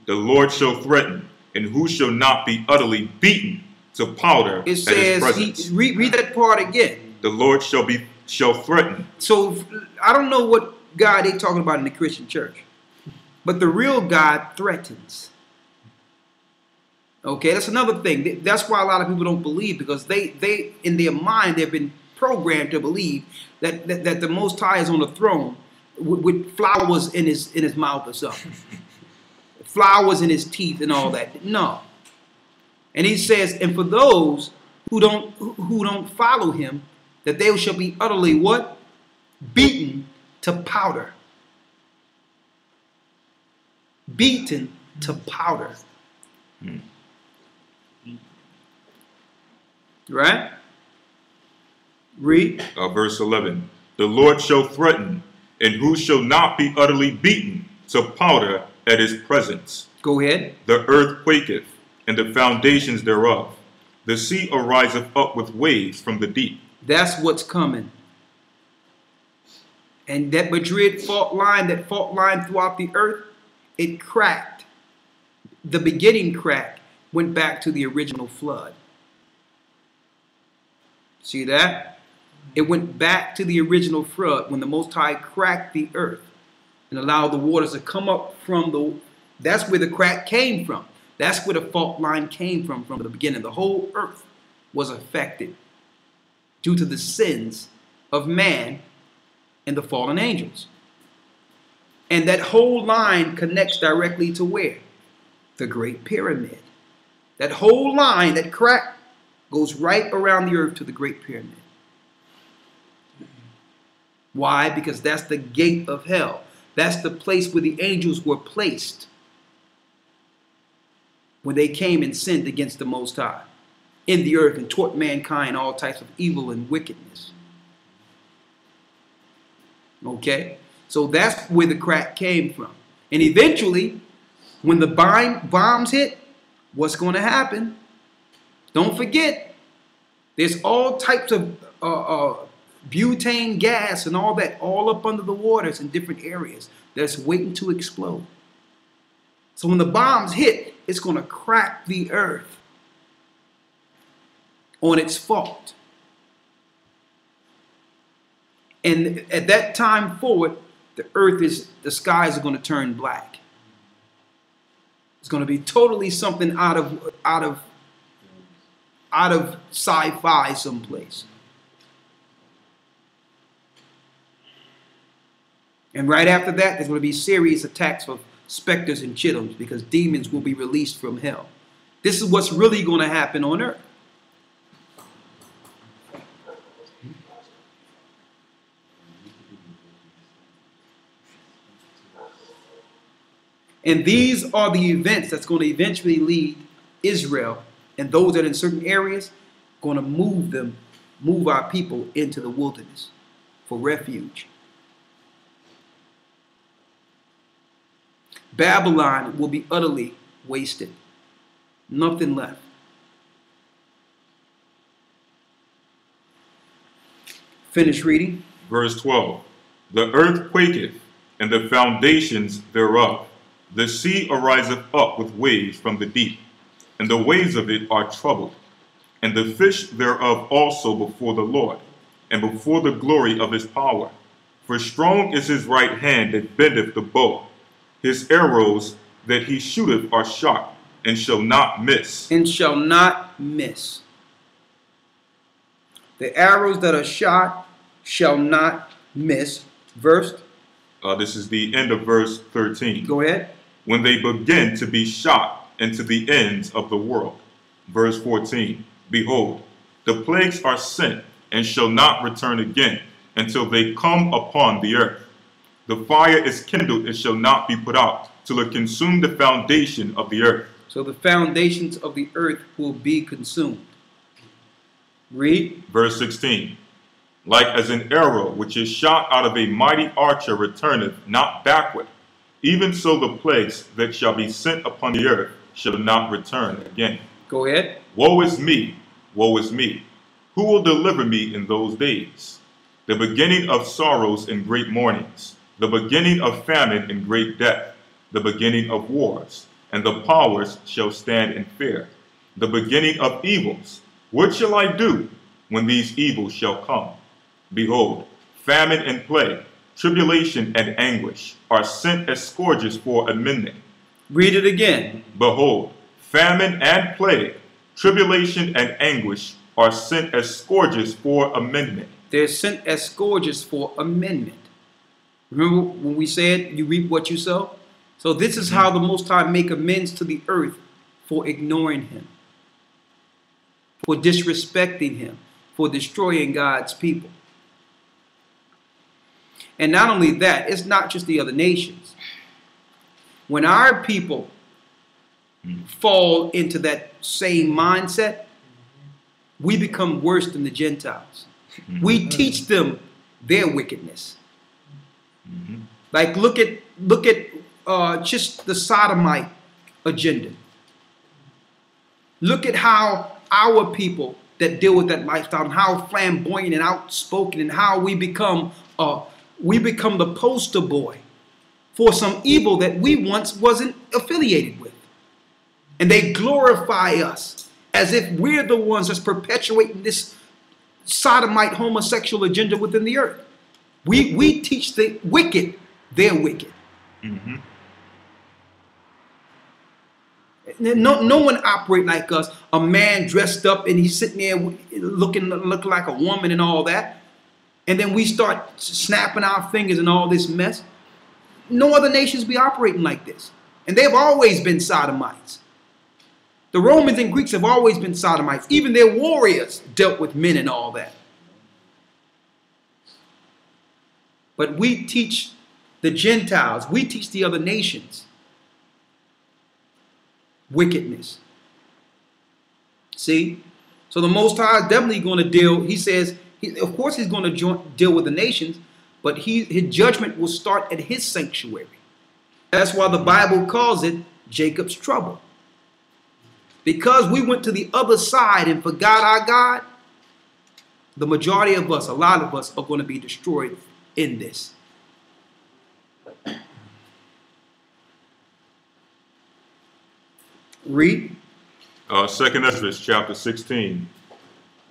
The Lord shall threaten, and who shall not be utterly beaten to powder It at his says, presence? read that part again. The Lord shall threaten. So I don't know what God they talking about in the Christian church, but the real God threatens. Okay, that's another thing. That's why a lot of people don't believe, because they in their mind they've been programmed to believe that the Most High is on the throne with flowers in his mouth or something, flowers in his teeth and all that. No. And he says, and for those who don't follow him, that they shall be utterly what? Beaten to powder. Beaten to powder. Right? Read. Verse 11. The Lord shall threaten, and who shall not be utterly beaten to powder at his presence? Go ahead. The earth quaketh, and the foundations thereof. The sea ariseth up with waves from the deep. That's what's coming. And that Madrid fault line throughout the earth, it cracked. The beginning crack went back to the original flood. See that? It went back to the original flood when the Most High cracked the earth and allowed the waters to come up from that's where the crack came from. That's where the fault line came from the beginning. The whole earth was affected due to the sins of man and the fallen angels. And that whole line connects directly to where? The Great Pyramid. That whole line, that crack, goes right around the earth to the Great Pyramid. Why? Because that's the gate of hell. That's the place where the angels were placed when they came and sinned against the Most High in the earth and taught mankind all types of evil and wickedness. Okay? So that's where the crack came from. And eventually, when the bombs hit, what's going to happen? Don't forget, there's all types of butane gas and all that all up under the waters in different areas that's waiting to explode. So when the bombs hit, it's going to crack the earth on its fault. And at that time forward, the skies are going to turn black. It's going to be totally something out of sci-fi someplace. And right after that, there's going to be serious attacks of specters and chitums because demons will be released from hell. This is what's really going to happen on earth. And these are the events that's going to eventually lead Israel and those that are in certain areas going to move our people into the wilderness for refuge. Babylon will be utterly wasted. Nothing left. Finish reading. Verse 12. The earth quaketh, and the foundations thereof. The sea ariseth up with waves from the deep, and the waves of it are troubled. And the fish thereof also before the Lord, and before the glory of his power. For strong is his right hand that bendeth the bow. His arrows that he shooteth are sharp, and shall not miss. And shall not miss. The arrows that are shot shall not miss. Verse? This is the end of verse 13. Go ahead. When they begin to be shot into the ends of the world. Verse 14. Behold, the plagues are sent, and shall not return again, until they come upon the earth. The fire is kindled, and shall not be put out, till it consume the foundation of the earth. So the foundations of the earth will be consumed. Read. Verse 16. Like as an arrow which is shot out of a mighty archer returneth not backward, even so the plagues that shall be sent upon the earth shall not return again. Go ahead. Woe is me, woe is me. Who will deliver me in those days? The beginning of sorrows and great mournings, the beginning of famine and great death, the beginning of wars, and the powers shall stand in fear. The beginning of evils. What shall I do when these evils shall come? Behold, famine and plague, tribulation and anguish are sent as scourges for a minute. Read it again. Behold, famine and plague, tribulation and anguish are sent as scourges for amendment. They're sent as scourges for amendment. Remember when we said you reap what you sow? So this is how the Most High make amends to the earth for ignoring him, for disrespecting him, for destroying God's people. And not only that, it's not just the other nations. When our people fall into that same mindset, we become worse than the Gentiles. We teach them their wickedness. Like look at just the sodomite agenda. Look at how our people that deal with that lifestyle and how flamboyant and outspoken and how we become the poster boy for some evil that we once wasn't affiliated with. And they glorify us as if we're the ones that's perpetuating this sodomite homosexual agenda within the earth. We teach the wicked they're wicked. Mm-hmm. No one operate like us. A man dressed up and he's sitting there looking like a woman and all that. And then we start snapping our fingers and all this mess. No other nations be operating like this. And they've always been sodomites. The Romans and Greeks have always been sodomites. Even their warriors dealt with men and all that. But we teach the Gentiles, we teach the other nations wickedness. See? So the Most High is definitely going to deal, he says, of course he's going to deal with the nations, but his judgment will start at his sanctuary. That's why the Bible calls it Jacob's trouble. Because we went to the other side and forgot our God, the majority of us, a lot of us, are going to be destroyed in this. Read. 2nd Ezra chapter 16,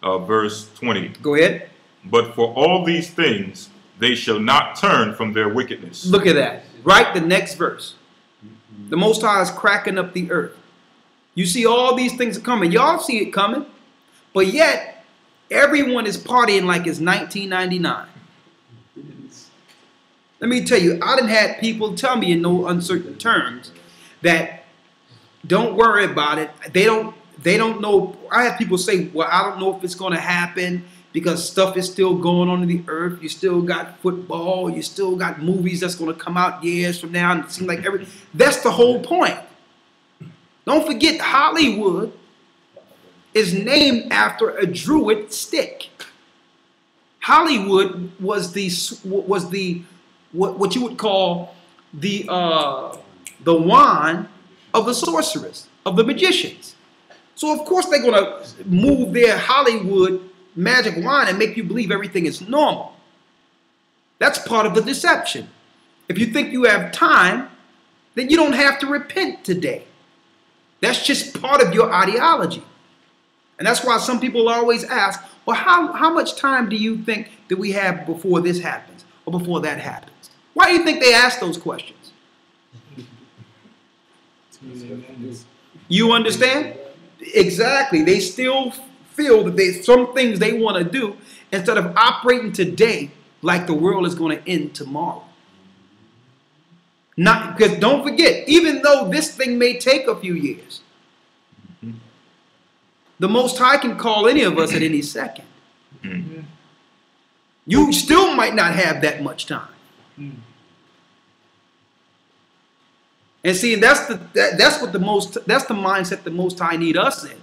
verse 20. Go ahead. But for all these things, they shall not turn from their wickedness. Look at that. Right, the next verse. The Most High is cracking up the earth. You see all these things are coming. Y'all see it coming. But yet, everyone is partying like it's 1999. Let me tell you, I done had people tell me in no uncertain terms that don't worry about it. They don't know. I have people say, well, I don't know if it's going to happen because stuff is still going on in the earth. You still got football. You still got movies that's going to come out years from now. And it seems like that's the whole point. Don't forget, Hollywood is named after a Druid stick. Hollywood was what you would call the wand of the sorcerers, of the magicians. So of course they're going to move their Hollywood magic wand and make you believe everything is normal. That's part of the deception. If you think you have time, then you don't have to repent today. That's just part of your ideology. And that's why some people always ask, well, how much time do you think that we have before this happens or before that happens? Why do you think they ask those questions? You understand? Exactly. They still feel that there's some things they want to do instead of operating today like the world is going to end tomorrow. Not because don't forget, even though this thing may take a few years, the Most High can call any of us at any second. You still might not have that much time. And see, that's the mindset the Most High need us in.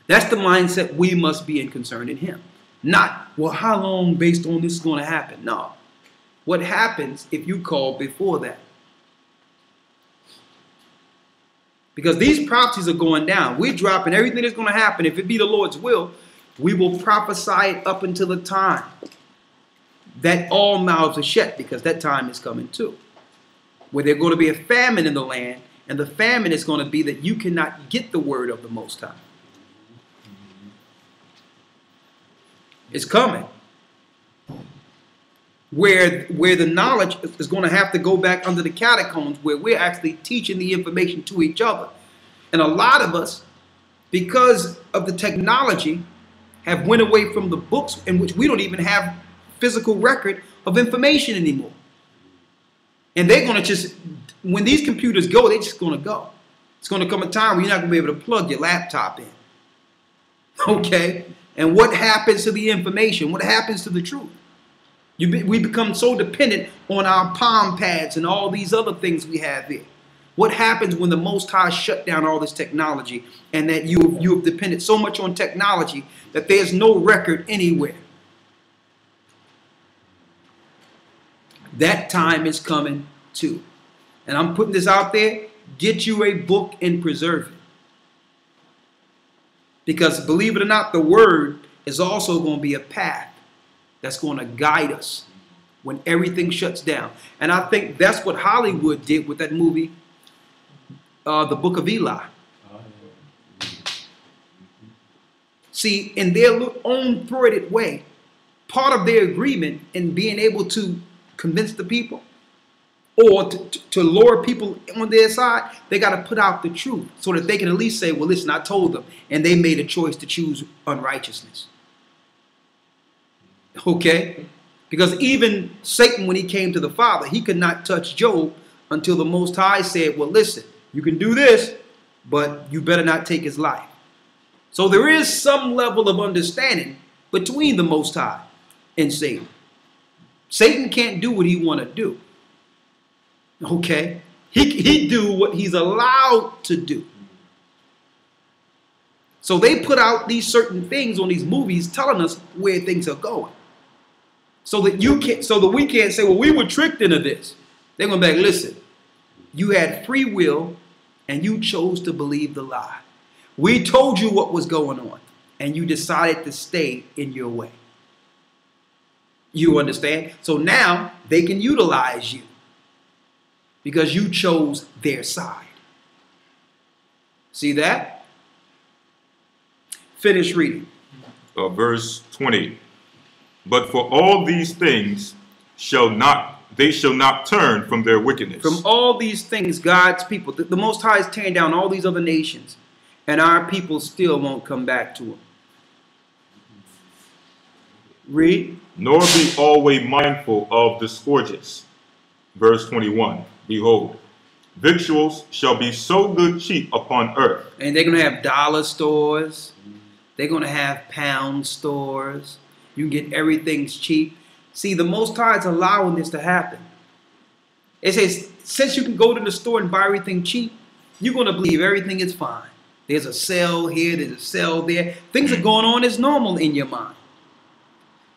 That's the mindset we must be in concerning Him. Not, well, how long based on this is going to happen? No. What happens if you call before that? Because these prophecies are going down. We're dropping everything that's going to happen. If it be the Lord's will, we will prophesy it up until the time that all mouths are shut, because that time is coming too. Where there's going to be a famine in the land, and the famine is going to be that you cannot get the word of the Most High. It's coming. Where the knowledge is going to have to go back under the catacombs, where we're actually teaching the information to each other. And a lot of us, because of the technology, have went away from the books, in which we don't even have physical record of information anymore. And they're going to just, when these computers go, they're just going to go. It's going to come a time where you're not going to be able to plug your laptop in. Okay? And what happens to the information? What happens to the truth? We become so dependent on our palm pads and all these other things we have here. What happens when the Most High shut down all this technology, and that you have depended so much on technology that there's no record anywhere? That time is coming too. And I'm putting this out there. Get you a book and preserve it. Because believe it or not, the word is also going to be a path that's going to guide us when everything shuts down. And I think that's what Hollywood did with that movie, The Book of Eli. See, in their own thwarted way, part of their agreement in being able to convince the people or to lure people on their side, they got to put out the truth so that they can at least say, well, listen, I told them, and they made a choice to choose unrighteousness. Okay? Because even Satan, when he came to the Father, he could not touch Job until the Most High said, well, listen, you can do this, but you better not take his life. So there is some level of understanding between the Most High and Satan. Satan can't do what he want to do. Okay? He do what he's allowed to do. So they put out these certain things on these movies telling us where things are going. So that we can't say, well, we were tricked into this. They're going to be like, listen, you had free will and you chose to believe the lie. We told you what was going on and you decided to stay in your way. You understand? So now they can utilize you because you chose their side. See that? Finish reading. Verse 20. But for all these things they shall not turn from their wickedness. From all these things, God's people, the Most High is tearing down all these other nations, and our people still won't come back to him. Read. Nor be always mindful of the scourges. Verse 21. Behold, victuals shall be so good cheap upon earth. And they're going to have dollar stores. They're going to have pound stores. You can get everything's cheap. See, the Most High is allowing this to happen. It says, since you can go to the store and buy everything cheap, you're going to believe everything is fine. There's a sale here, there's a sale there. Things are going on as normal in your mind.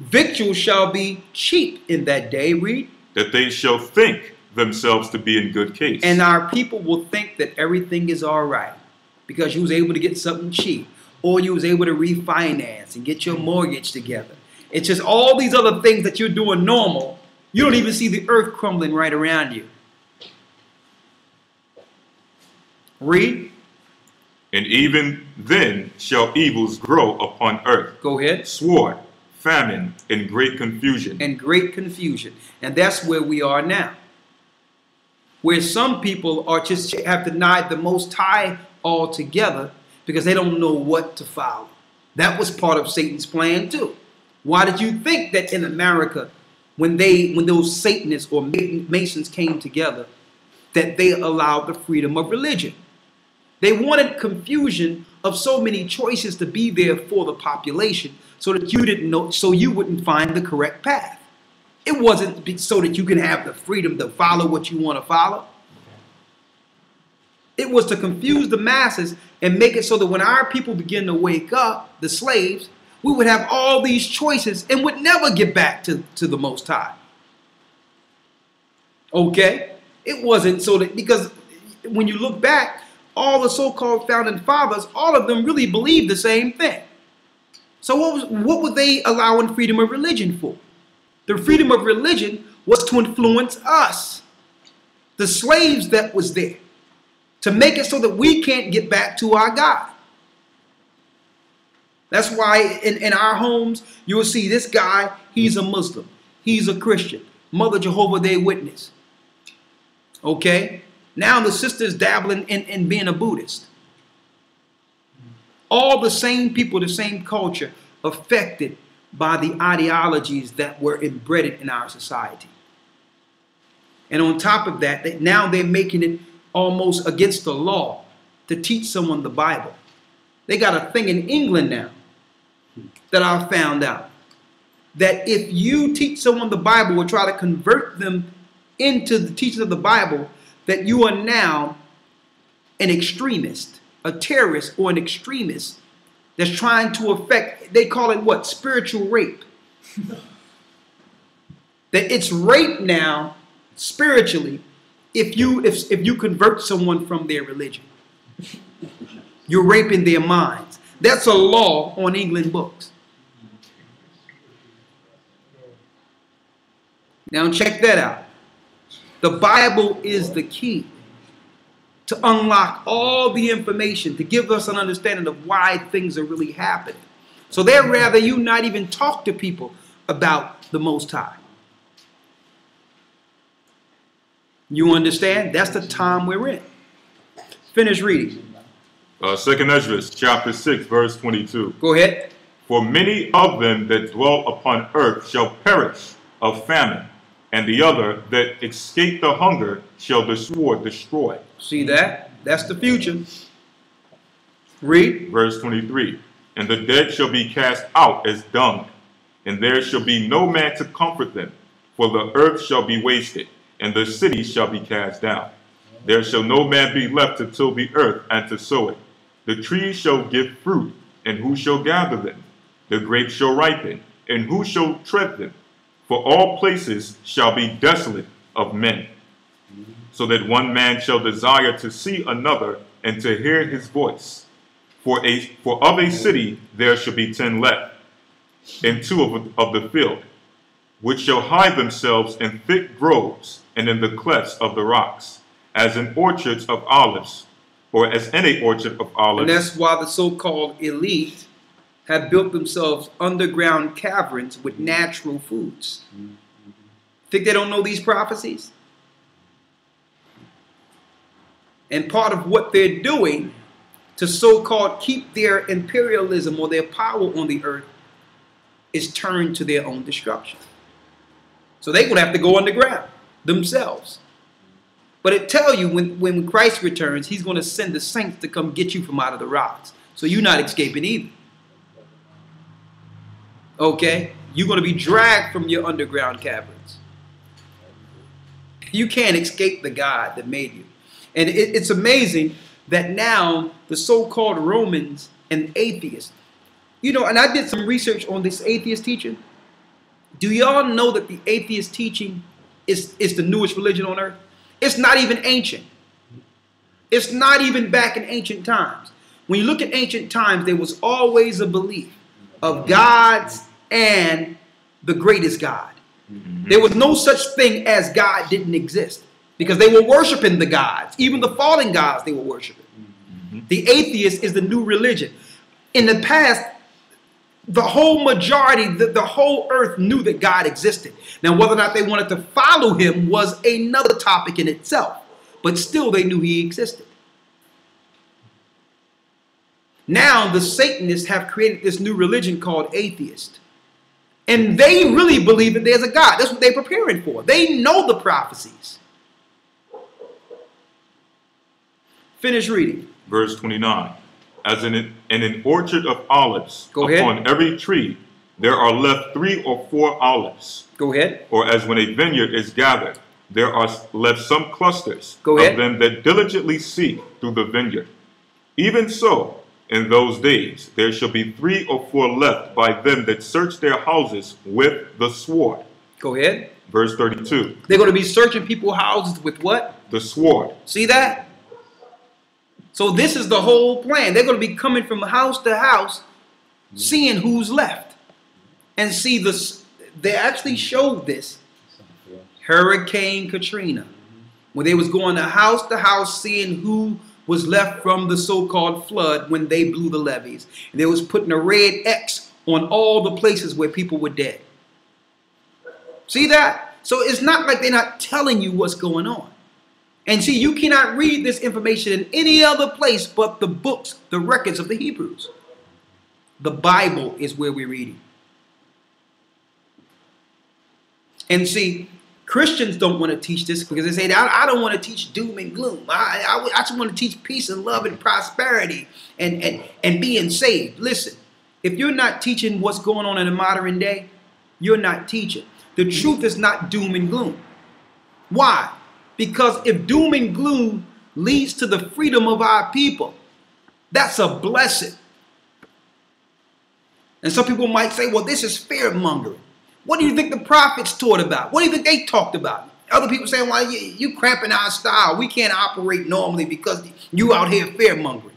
Victuals shall be cheap in that day, read. That they shall think themselves to be in good case. And our people will think that everything is all right because you was able to get something cheap, or you was able to refinance and get your mortgage together. It's just all these other things that you're doing normal. You don't even see the earth crumbling right around you. Read. And even then shall evils grow upon earth. Go ahead. Sword, famine, and great confusion. And great confusion. And that's where we are now. Where some people are just have denied the Most High altogether because they don't know what to follow. That was part of Satan's plan too. Why did you think that in America, when those Satanists or Masons came together, that they allowed the freedom of religion? They wanted confusion of so many choices to be there for the population so that you didn't know, so you wouldn't find the correct path. It wasn't so that you can have the freedom to follow what you want to follow. It was to confuse the masses and make it so that when our people begin to wake up, the slaves, we would have all these choices and would never get back to the Most High. Okay? It wasn't so that, because when you look back, all the so-called founding fathers, all of them really believed the same thing. So what were they allowing freedom of religion for? The freedom of religion was to influence us, the slaves that was there, to make it so that we can't get back to our God. That's why in our homes, you'll see this guy, he's a Muslim. He's a Christian. Mother Jehovah, they witness. Okay? Now the sister's dabbling in being a Buddhist. All the same people, the same culture, affected by the ideologies that were embedded in our society. And on top of that, now they're making it almost against the law to teach someone the Bible. They got a thing in England now that I found out, that if you teach someone the Bible or try to convert them into the teaching of the Bible, that you are now an extremist, a terrorist or an extremist that's trying to affect, they call it what? Spiritual rape. That it's rape now, spiritually, if you convert someone from their religion. You're raping their minds. That's a law on England books. Now check that out. The Bible is the key to unlock all the information, to give us an understanding of why things are really happening. So they'd rather you not even talk to people about the Most High. You understand? That's the time we're in. Finish reading. 2nd Ezra, chapter 6, verse 22. Go ahead. For many of them that dwell upon earth shall perish of famine, and the other that escape the hunger shall the sword destroy. See that? That's the future. Read. Verse 23. And the dead shall be cast out as dung, and there shall be no man to comfort them, for the earth shall be wasted, and the city shall be cast down. There shall no man be left to till the earth and to sow it. The trees shall give fruit, and who shall gather them? The grapes shall ripen, and who shall tread them? For all places shall be desolate of men, so that one man shall desire to see another and to hear his voice. For of a city there shall be 10 left, and 2 of the field, which shall hide themselves in thick groves and in the clefts of the rocks, as in orchards of olives, or as any orchard of olives. And that's why the so-called elite have built themselves underground caverns with natural foods. Think they don't know these prophecies? And part of what they're doing to so-called keep their imperialism or their power on the earth is turn to their own destruction. So they're going to have to go underground themselves. But it tells you when Christ returns, he's going to send the saints to come get you from out of the rocks. So you're not escaping either. Okay? You're going to be dragged from your underground caverns. You can't escape the God that made you. And it's amazing that now the so-called Romans and atheists, you know, and I did some research on this atheist teaching. Do y'all know that the atheist teaching is the newest religion on earth? It's not even ancient. It's not even back in ancient times. When you look at ancient times, there was always a belief of gods and the greatest God. There was no such thing as God didn't exist, because they were worshiping the gods. Even the fallen gods they were worshiping. The atheist is the new religion. In the past, the whole majority, the whole earth knew that God existed. Now, whether or not they wanted to follow him was another topic in itself. But still, they knew he existed. Now, the Satanists have created this new religion called atheist. And they really believe that there's a God. That's what they're preparing for. They know the prophecies. Finish reading. Verse 29. As in an orchard of olives, Go ahead. Upon every tree there are left 3 or 4 olives. Go ahead. Or as when a vineyard is gathered, there are left some clusters Go ahead. of them that diligently seek through the vineyard. Even so, in those days there shall be 3 or 4 left by them that search their houses with the sword. Go ahead. Verse 32. They're going to be searching people's houses with what? The sword. See that? So this is the whole plan. They're going to be coming from house to house, seeing who's left. And see this. They actually showed this. Hurricane Katrina. When they was going to house, seeing who was left from the so-called flood when they blew the levees. And they was putting a red X on all the places where people were dead. See that? So it's not like they're not telling you what's going on. And see, you cannot read this information in any other place but the books, the records of the Hebrews. The Bible is where we're reading. And see, Christians don't want to teach this because they say, I don't want to teach doom and gloom. I just want to teach peace and love and prosperity and being saved. Listen, if you're not teaching what's going on in the modern day, you're not teaching. The truth is not doom and gloom. Why? Because if doom and gloom leads to the freedom of our people, that's a blessing. And some people might say, well, this is fear mongering. What do you think the prophets taught about? What do you think they talked about? Other people saying, well, you cramping our style. We can't operate normally because you out here fear mongering.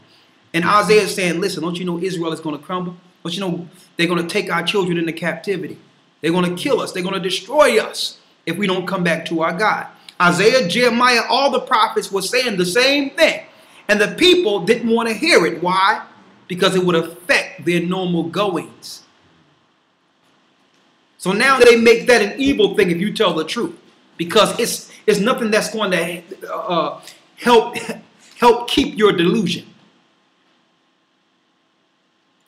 And Isaiah is saying, listen, don't you know Israel is going to crumble? Don't you know they're going to take our children into captivity? They're going to kill us. They're going to destroy us if we don't come back to our God. Isaiah, Jeremiah, all the prophets were saying the same thing. And the people didn't want to hear it. Why? Because it would affect their normal goings. So now they make that an evil thing if you tell the truth. Because it's nothing that's going to help keep your delusion.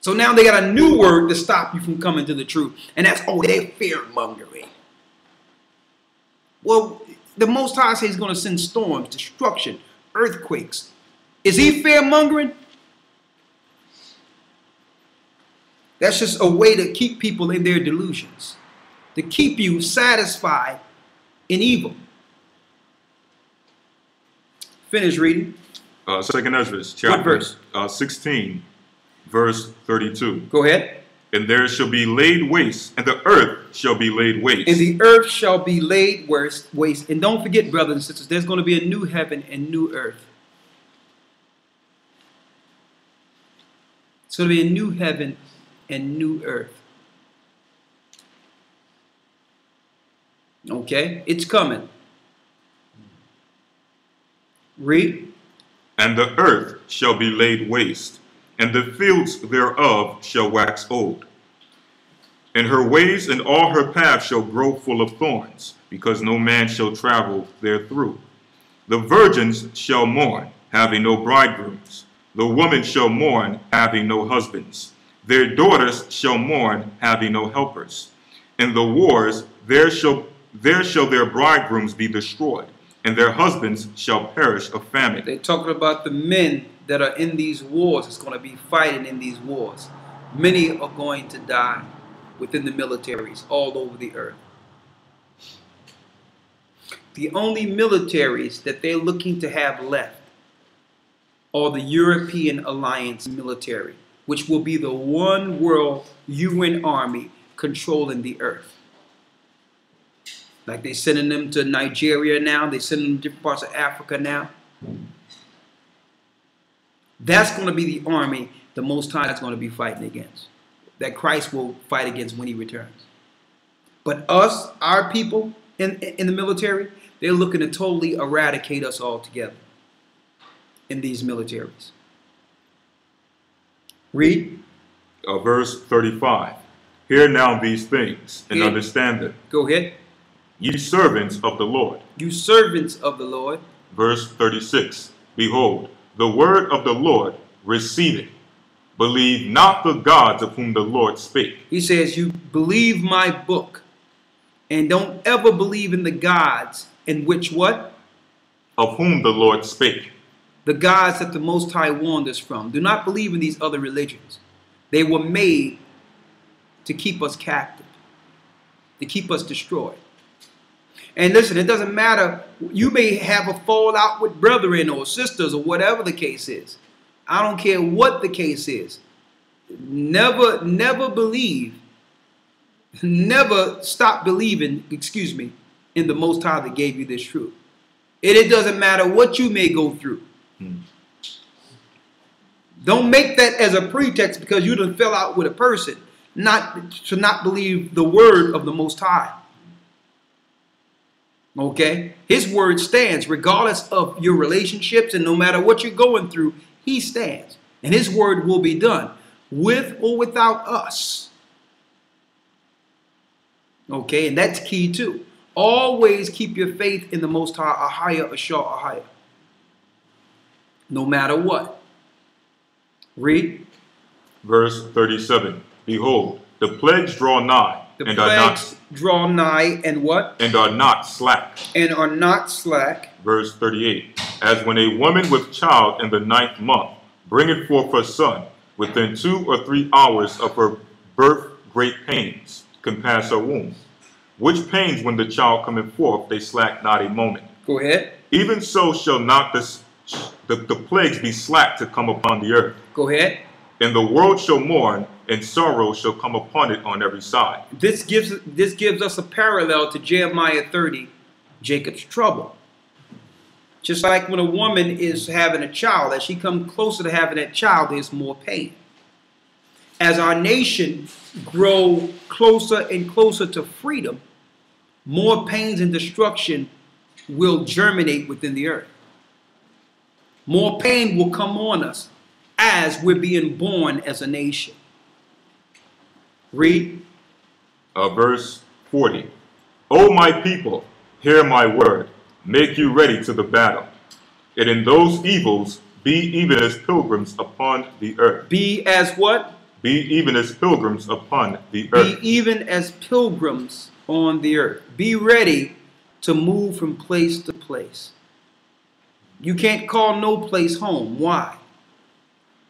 So now they got a new word to stop you from coming to the truth. And that's, oh, they're fear-mongering. Well, the Most High says he's going to send storms, destruction, earthquakes. Is he fear-mongering? That's just a way to keep people in their delusions. To keep you satisfied in evil. Finish reading. Second Ezra, chapter verse? 16, verse 32. Go ahead. And there shall be laid waste, and the earth shall be laid waste. And the earth shall be laid waste. And don't forget, brothers and sisters, there's going to be a new heaven and new earth. It's going to be a new heaven and new earth. Okay? It's coming. Read. and the earth shall be laid waste, and the fields thereof shall wax old. And her ways and all her paths shall grow full of thorns, because no man shall travel therethrough. The virgins shall mourn, having no bridegrooms. The woman shall mourn, having no husbands. Their daughters shall mourn, having no helpers. In the wars there shall their bridegrooms be destroyed, and their husbands shall perish of famine. They're talking about the men that are in these wars. It's going to be fighting in these wars. Many are going to die within the militaries all over the earth. The only militaries that they're looking to have left are the European Alliance military, which will be the one world UN army controlling the earth. Like they're sending them to Nigeria now, they're sending them to different parts of Africa now. That's going to be the army the Most High is going to be fighting against, that Christ will fight against when he returns. But us, our people in the military, they're looking to totally eradicate us altogether in these militaries. Read. Verse 35. Hear now these things, and understand them. Go ahead. Ye servants of the Lord. You servants of the Lord. Verse 36. Behold, the word of the Lord receded. Believe not the gods of whom the Lord spake. He says, you believe my book, and don't ever believe in the gods in which what? Of whom the Lord spake. The gods that the Most High warned us from. Do not believe in these other religions. They were made to keep us captive, to keep us destroyed. And listen, it doesn't matter. You may have a fallout with brethren or sisters or whatever the case is. I don't care what the case is. Never believe, never stop believing, in the Most High that gave you this truth. And it doesn't matter what you may go through. Don't make that as a pretext because you done fell out with a person to not believe the word of the Most High. Okay? His word stands regardless of your relationships, and no matter what you're going through, he stands. And his word will be done with or without us. Okay? And that's key too. Always keep your faith in the Most High, Ahaya, Ashar, Ahaya. No matter what. Read. Verse 37. Behold, the plagues draw nigh, and plagues draw nigh, and what? And are not slack. And are not slack. Verse 38. As when a woman with child in the 9th month bringeth forth her son, within 2 or 3 hours of her birth great pains compass her womb. Which pains when the child cometh forth, they slack not a moment. Go ahead. Even so shall not the plagues be slack to come upon the earth. Go ahead. And the world shall mourn, and sorrow shall come upon it on every side. This gives us a parallel to Jeremiah 30, Jacob's trouble. Just like when a woman is having a child, as she comes closer to having that child, there's more pain. As our nation grow closer and closer to freedom, more pains and destruction will germinate within the earth. More pain will come on us as we're being born as a nation. Read. Verse 40. O my people, hear my word. Make you ready to the battle. And in those evils, be even as pilgrims upon the earth. Be as what? Be even as pilgrims upon the earth. Be even as pilgrims on the earth. Be ready to move from place to place. You can't call no place home. Why?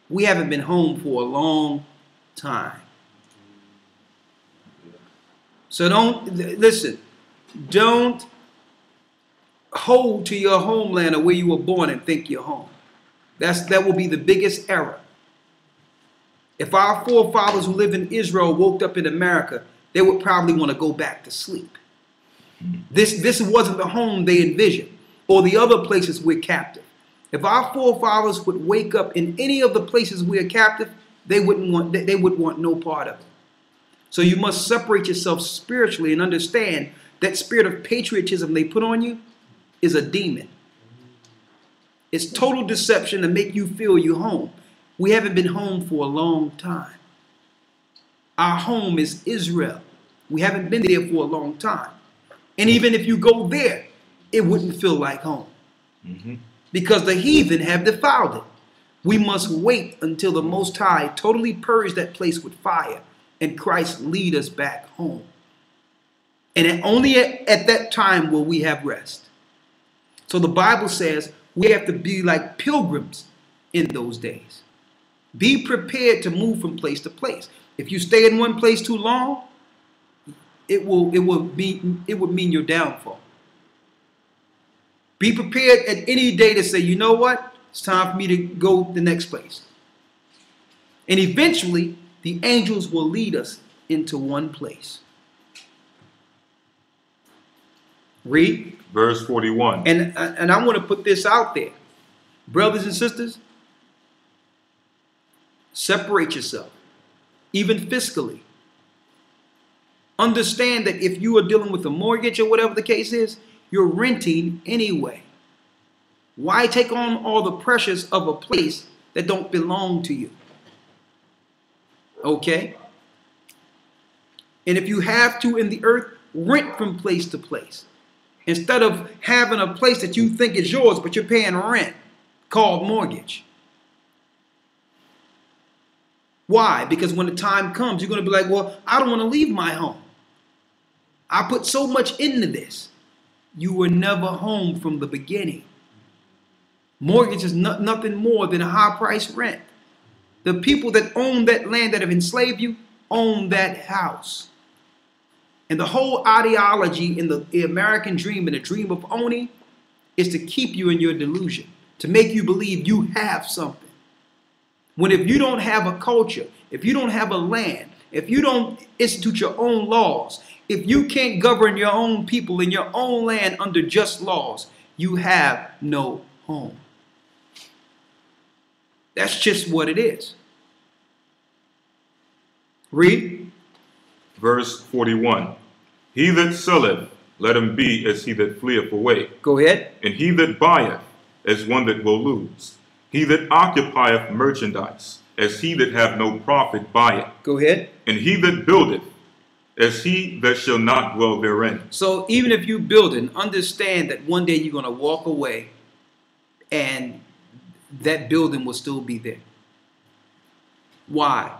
We haven't been home for a long time. So don't hold to your homeland or where you were born and think you're home. That will be the biggest error. If our forefathers who lived in Israel woke up in America, they would probably want to go back to sleep. This wasn't the home they envisioned, or the other places we're captive. If our forefathers would wake up in any of the places we are captive, they would want no part of it. So you must separate yourself spiritually and understand that spirit of patriotism they put on you is a demon. It's total deception to make you feel you're home. We haven't been home for a long time. Our home is Israel. We haven't been there for a long time. And even if you go there, it wouldn't feel like home. Because the heathen have defiled it. We must wait until the Most High totally purge that place with fire and Christ lead us back home. And only at that time will we have rest. So the Bible says we have to be like pilgrims in those days. Be prepared to move from place to place. If you stay in one place too long, it would mean your downfall. Be prepared at any day to say, you know what? It's time for me to go the next place. And eventually, the angels will lead us into one place. Read. Verse 41. And I want to put this out there. Brothers and sisters, separate yourself, even fiscally. Understand that if you are dealing with a mortgage or whatever the case is, you're renting anyway. Why take on all the pressures of a place that don't belong to you? Okay? And if you have to in the earth, rent from place to place. Instead of having a place that you think is yours, but you're paying rent called mortgage. Why? Because when the time comes, you're going to be like, well, I don't want to leave my home. I put so much into this. You were never home from the beginning. Mortgage is nothing more than a high price rent. The people that own that land that have enslaved you own that house. And the whole ideology in the American dream and the dream of owning is to keep you in your delusion, to make you believe you have something. When if you don't have a culture, if you don't have a land, if you don't institute your own laws, if you can't govern your own people in your own land under just laws, you have no home. That's just what it is. Read. Verse 41. He that selleth, let him be as he that fleeth away. Go ahead. And he that buyeth, as one that will lose. He that occupieth merchandise, as he that have no profit by it. Go ahead. And he that buildeth, as he that shall not dwell therein. So even if you building, understand that one day you're going to walk away and that building will still be there. Why?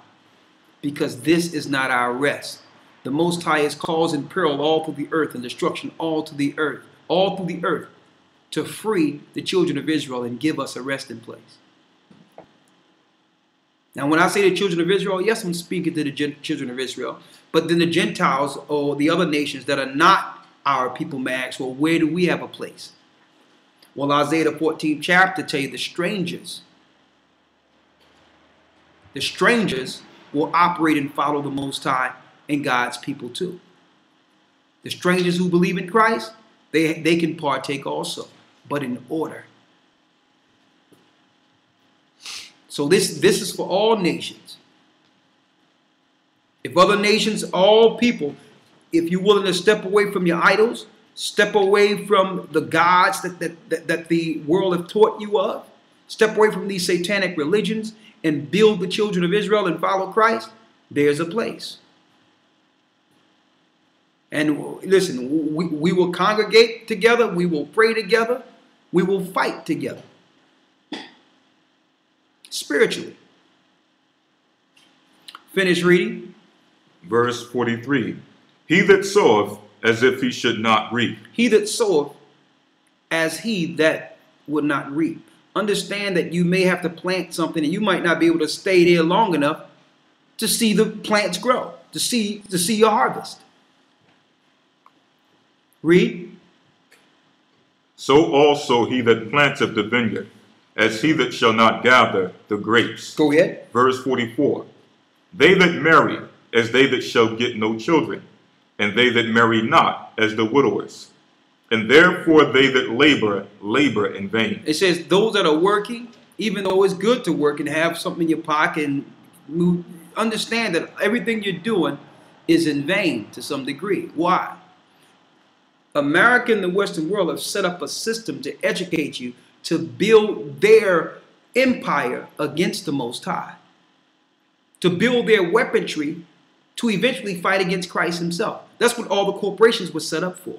Because this is not our rest. The Most High is causing peril all through the earth and destruction all through the earth to free the children of Israel and give us a resting place. Now, when I say the children of Israel, yes, I'm speaking to the children of Israel. But then the Gentiles or the other nations that are not our people may ask, well, where do we have a place? Well, Isaiah the 14th chapter tell you the strangers will operate and follow the Most High and God's people too. The strangers who believe in Christ, they can partake also, but in order. So this is for all nations. If other nations, all people, if you're willing to step away from your idols, step away from the gods that the world have taught you of, step away from these satanic religions and build the children of Israel and follow Christ, there's a place. And listen, we will congregate together, we will pray together, we will fight together. Spiritually. Finish reading. Verse 43. He that soweth as if he should not reap. He that soweth as he that would not reap. Understand that you may have to plant something and you might not be able to stay there long enough to see the plants grow, to see your harvest. Read. So also he that planteth the vineyard, as he that shall not gather the grapes. Go ahead. Verse 44. They that marry, as they that shall get no children, and they that marry not, as the widowers. And therefore they that labor, labor in vain. It says those that are working, even though it's good to work and have something in your pocket, and understand that everything you're doing is in vain to some degree. Why? America and the Western world have set up a system to educate you to build their empire against the Most High, to build their weaponry to eventually fight against Christ himself. That's what all the corporations were set up for.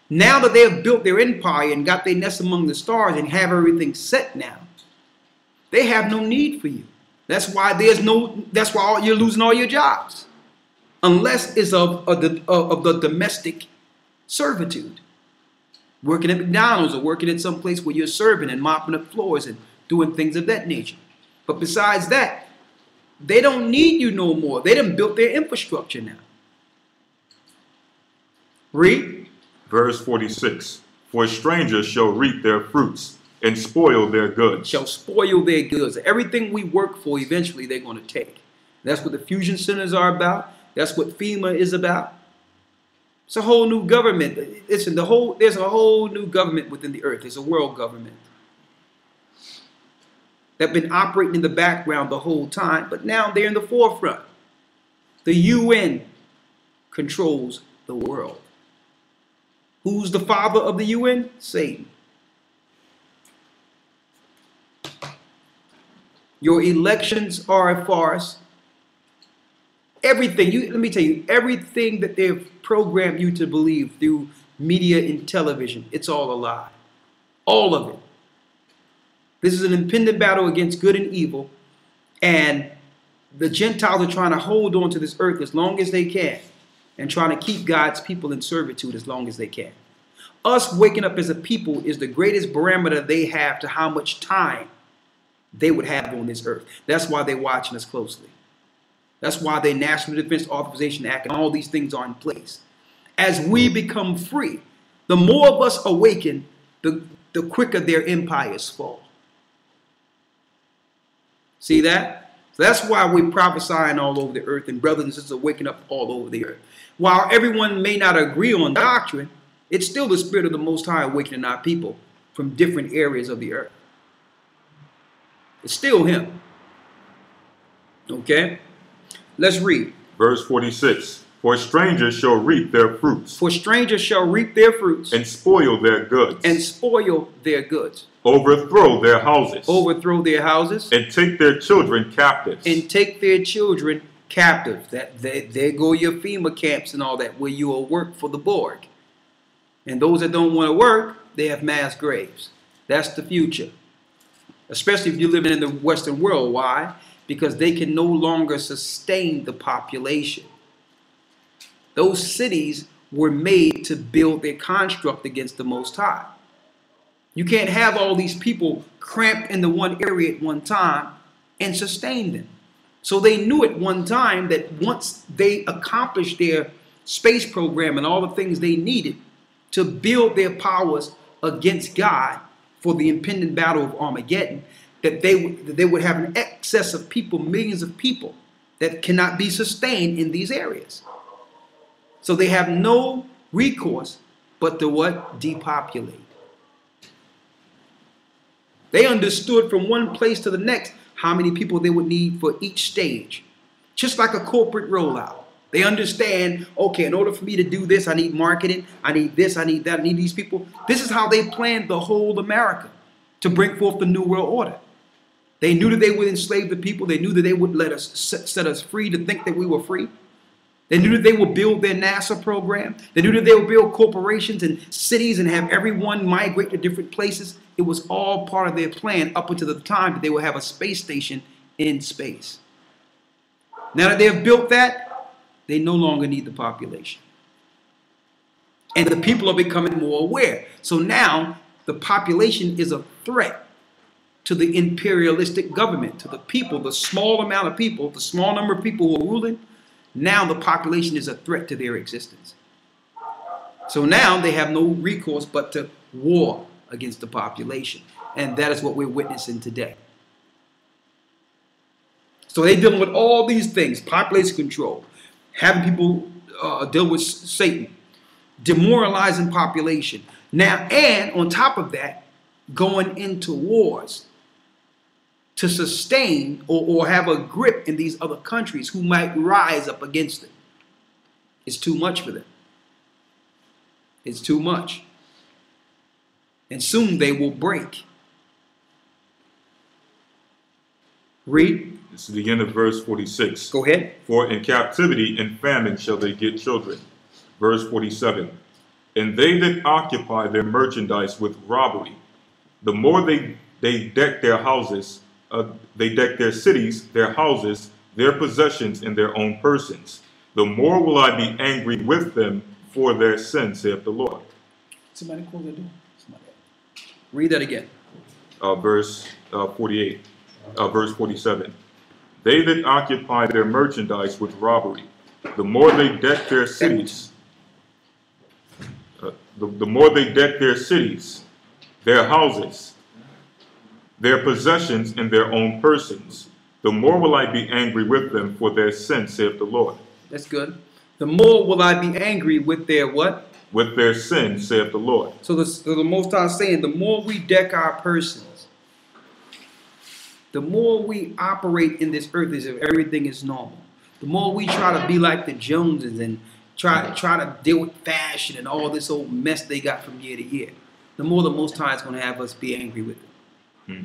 Now that they have built their empire and got their nest among the stars and have everything set now, they have no need for you. That's why you're losing all your jobs. Unless it's of the domestic servitude. Working at McDonald's or working at some place where you're serving and mopping up floors and doing things of that nature. But besides that, they don't need you no more. They done built their infrastructure now. Read. Verse 46. For strangers shall reap their fruits and spoil their goods. Shall spoil their goods. Everything we work for, eventually they're going to take. That's what the fusion centers are about. That's what FEMA is about. It's a whole new government. Listen, there's a whole new government within the earth. There's a world government that's been operating in the background the whole time, but now they're in the forefront. The UN controls the world. Who's the father of the UN? Satan. Your elections are a farce. Everything, let me tell you, everything that they've programmed you to believe through media and television, it's all a lie. All of it. This is an impending battle against good and evil, and the Gentiles are trying to hold on to this earth as long as they can and trying to keep God's people in servitude as long as they can. Us waking up as a people is the greatest barometer they have to how much time they would have on this earth. That's why they're watching us closely. That's why the National Defense Authorization Act and all these things are in place. As we become free, the more of us awaken, the quicker their empires fall. See that? So that's why we're prophesying all over the earth and brothers and sisters are waking up all over the earth. While everyone may not agree on doctrine, it's still the Spirit of the Most High awakening our people from different areas of the earth. It's still him. Okay? Let's read. Verse 46. For strangers shall reap their fruits. For strangers shall reap their fruits. And spoil their goods. And spoil their goods. Overthrow their houses. Overthrow their houses. And take their children captives. And take their children captive. There go your FEMA camps and all that, where you will work for the Borg. And those that don't want to work, they have mass graves. That's the future. Especially if you're living in the Western world. Why? Because they can no longer sustain the population. Those cities were made to build their construct against the Most High. You can't have all these people cramped into one area at one time and sustain them. So they knew at one time that once they accomplished their space program and all the things they needed to build their powers against God for the impending battle of Armageddon, that they would have an excess of people, millions of people that cannot be sustained in these areas. So they have no recourse but to what? Depopulate. They understood from one place to the next how many people they would need for each stage. Just like a corporate rollout. They understand, okay, in order for me to do this, I need marketing, I need this, I need that, I need these people. This is how they planned the whole America to bring forth the New World Order. They knew that they would enslave the people. They knew that they would let us set us free to think that we were free. They knew that they would build their NASA program. They knew that they would build corporations and cities and have everyone migrate to different places. It was all part of their plan up until the time that they would have a space station in space. Now that they have built that, they no longer need the population. And the people are becoming more aware. So now the population is a threat to the imperialistic government, to the people, the small amount of people, the small number of people who are ruling. Now the population is a threat to their existence. So now they have no recourse but to war against the population. And that is what we're witnessing today. So they're dealing with all these things: population control, having people deal with Satan, demoralizing population. Now, and on top of that, going into wars to sustain or have a grip in these other countries who might rise up against it. It's too much for them. It's too much. and soon they will break. Read. This is the end of verse 46. Go ahead. For in captivity and famine shall they get children. Verse 47. And they that occupy their merchandise with robbery, the more they deck their houses, they deck their cities, their houses, their possessions, and their own persons, the more will I be angry with them for their sins, saith the Lord. Somebody close the door. Read that again. Verse 48. Verse 47. They that occupy their merchandise with robbery, the more they deck their cities, the more they deck their cities, their houses, their possessions, and their own persons, the more will I be angry with them for their sins, saith the Lord. That's good. The more will I be angry with their what? With their sins, saith the Lord. So the Most High is saying, the more we deck our persons, the more we operate in this earth as if everything is normal. The more we try to be like the Joneses and try to deal with fashion and all this old mess they got from year to year, the more the Most High is going to have us be angry with it.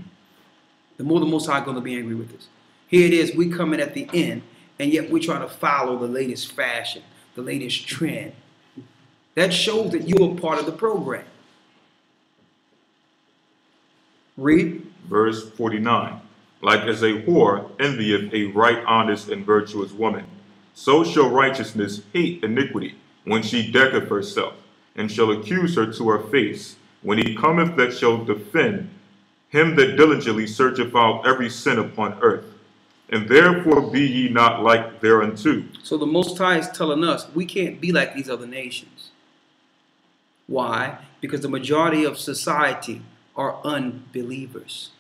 The more the Most High is going to be angry with us. Here it is, we coming at the end, and yet we try to follow the latest fashion, the latest trend. That shows that you are part of the program. Read. Verse 49. Like as a whore envieth a right honest and virtuous woman, so shall righteousness hate iniquity when she decketh herself, and shall accuse her to her face, when he cometh that shall defend him that diligently searcheth out every sin upon earth. And therefore be ye not like thereunto. So the Most High is telling us we can't be like these other nations. Why? Because the majority of society are unbelievers.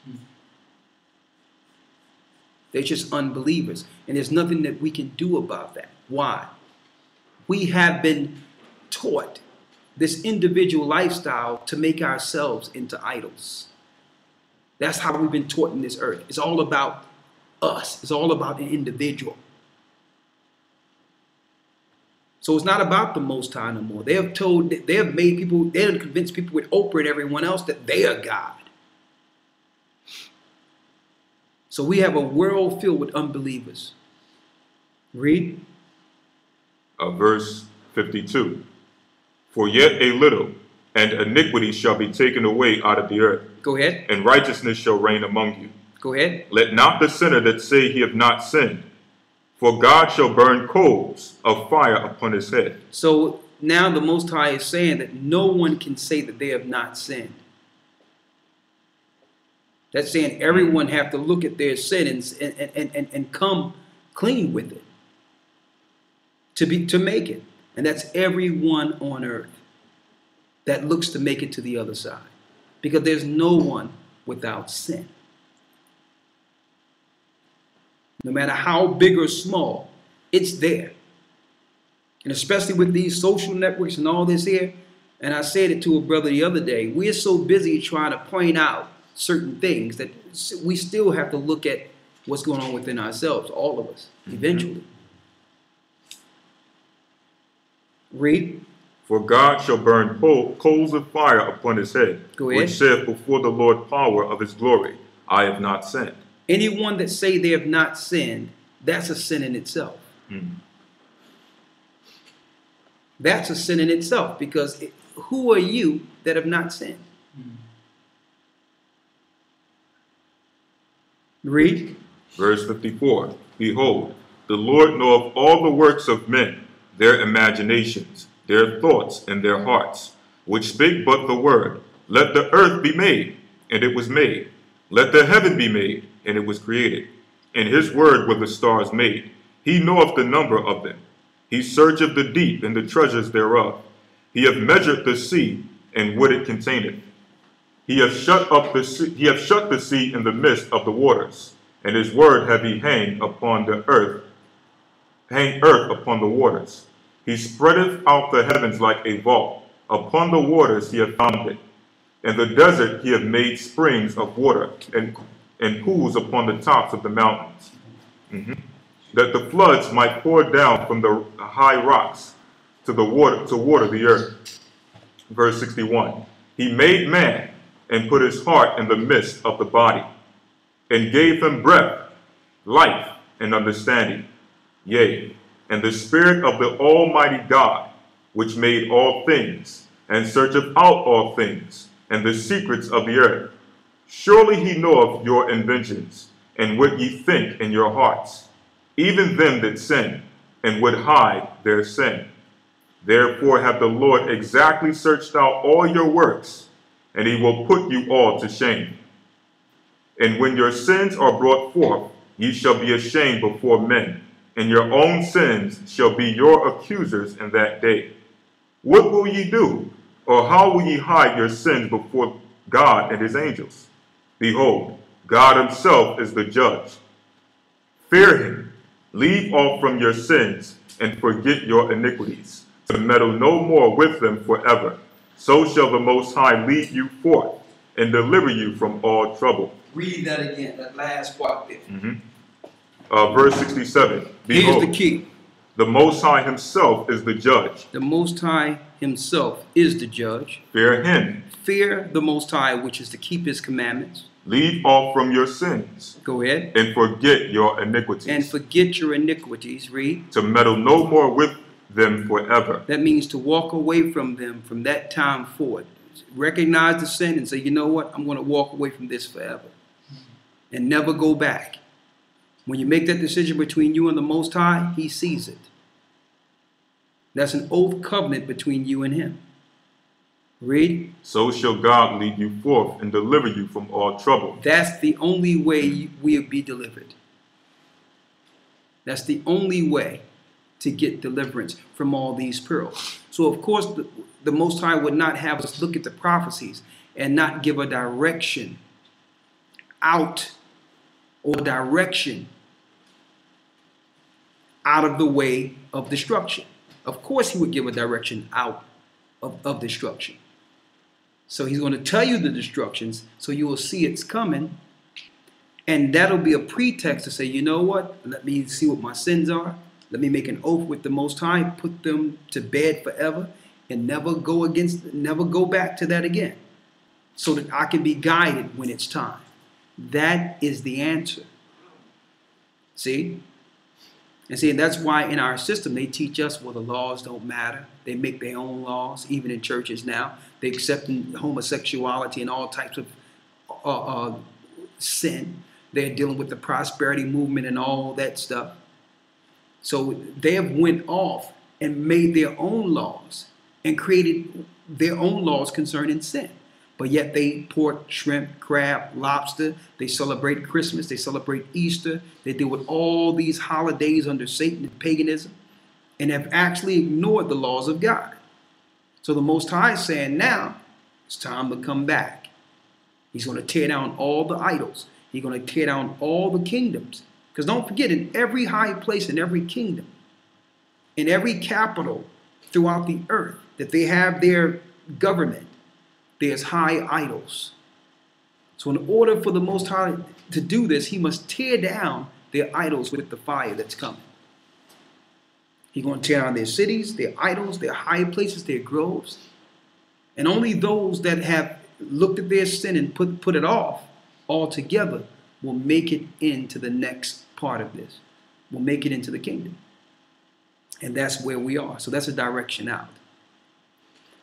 They're just unbelievers. And there's nothing that we can do about that. Why? We have been taught this individual lifestyle to make ourselves into idols. That's how we've been taught in this earth. It's all about us. It's all about an individual. So it's not about the Most High no more. They have made people, they have convinced people with Oprah and everyone else that they are God. So we have a world filled with unbelievers. Read. Verse 52. For yet a little, and iniquity shall be taken away out of the earth. Go ahead. And righteousness shall reign among you. Go ahead. Let not the sinner that say he have not sinned, for God shall burn coals of fire upon his head. So now the Most High is saying that no one can say that they have not sinned. That's saying everyone have to look at their sin and come clean with it to make it. And that's everyone on earth that looks to make it to the other side. Because there's no one without sin. No matter how big or small, it's there. And especially with these social networks and all this here, and I said it to a brother the other day, we're so busy trying to point out certain things that we still have to look at what's going on within ourselves, all of us, eventually. Read. For God shall burn coals of fire upon his head, which saith before the Lord power of his glory, I have not sinned. Anyone that say they have not sinned, that's a sin in itself. That's a sin in itself, because who are you that have not sinned? Read. Verse 54. Behold, the Lord knoweth all the works of men, their imaginations, their thoughts, and their hearts, which spake but the word, let the earth be made, and it was made. Let the heaven be made, and it was created. In his word were the stars made. He knoweth the number of them. He searcheth the deep and the treasures thereof. He hath measured the sea, and what it containeth. He hath shut the sea in the midst of the waters, and his word hath he hanged upon the earth, upon the waters. He spreadeth out the heavens like a vault. Upon the waters he hath founded. In the desert he hath made springs of water, and pools upon the tops of the mountains, that the floods might pour down from the high rocks to water the earth. Verse 61. He made man and put his heart in the midst of the body, and gave him breath, life, and understanding. Yea, and the Spirit of the Almighty God, which made all things, and searcheth out all things, and the secrets of the earth. Surely he knoweth your inventions, and what ye think in your hearts, even them that sin, and would hide their sin. Therefore hath the Lord exactly searched out all your works, and he will put you all to shame. And when your sins are brought forth, ye shall be ashamed before men, and your own sins shall be your accusers in that day. What will ye do? Or how will ye hide your sins before God and his angels? Behold, God himself is the judge. Fear him, leave off from your sins, and forget your iniquities, to meddle no more with them forever. So shall the Most High lead you forth, and deliver you from all trouble. Read that again, that last part there. Verse 67. Behold, Here's the key. the Most High himself is the judge. The Most High himself is the judge. Fear him. Fear the Most High, which is to keep his commandments. Leave off from your sins. Go ahead. And forget your iniquities. And forget your iniquities. Read. To meddle no more with them forever. That means to walk away from them from that time forward. Recognize the sin and say, you know what? I'm going to walk away from this forever. And never go back. When you make that decision between you and the Most High, he sees it. That's an oath covenant between you and him. Read. So shall God lead you forth and deliver you from all trouble. That's the only way we'll be delivered. That's the only way to get deliverance from all these perils. So, of course, the Most High would not have us look at the prophecies and not give a direction out, or direction out of the way of destruction. Of course, he would give a direction out of destruction. So he's going to tell you the destructions, so you will see it's coming. And that'll be a pretext to say, you know what? Let me see what my sins are. Let me make an oath with the Most High, put them to bed forever, and never go back to that again, so that I can be guided when it's time. That is the answer. See? And see, that's why in our system they teach us, well, the laws don't matter. They make their own laws, even in churches now. They accept homosexuality and all types of sin. They're dealing with the prosperity movement and all that stuff. So they have went off and made their own laws and created their own laws concerning sin. But yet they eat pork, shrimp, crab, lobster. They celebrate Christmas. They celebrate Easter. They deal with all these holidays under Satan and paganism, and have actually ignored the laws of God. So the Most High is saying now, it's time to come back. He's going to tear down all the idols. He's going to tear down all the kingdoms. Because don't forget, in every high place, in every kingdom, in every capital throughout the earth that they have their government, there's high idols. So in order for the Most High to do this, he must tear down their idols with the fire that's coming. He's going to tear down their cities, their idols, their high places, their groves. And only those that have looked at their sin and put it off altogether will make it into the next part of this. Will make it into the kingdom. And that's where we are. So that's a direction out.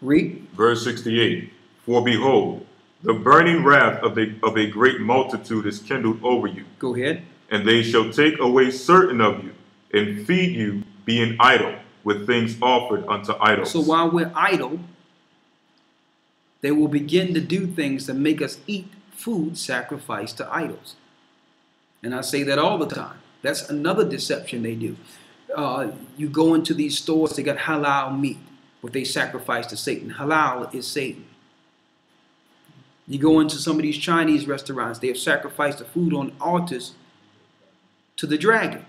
Read. Verse 68. For behold, the burning wrath of a great multitude is kindled over you. Go ahead. And they shall take away certain of you, and feed you, being idle, with things offered unto idols. So while we're idle, they will begin to do things that make us eat food sacrificed to idols. And I say that all the time. That's another deception they do. You go into these stores, they got halal meat, what they sacrifice to Satan. Halal is Satan. You go into some of these Chinese restaurants, they have sacrificed the food on altars to the dragon.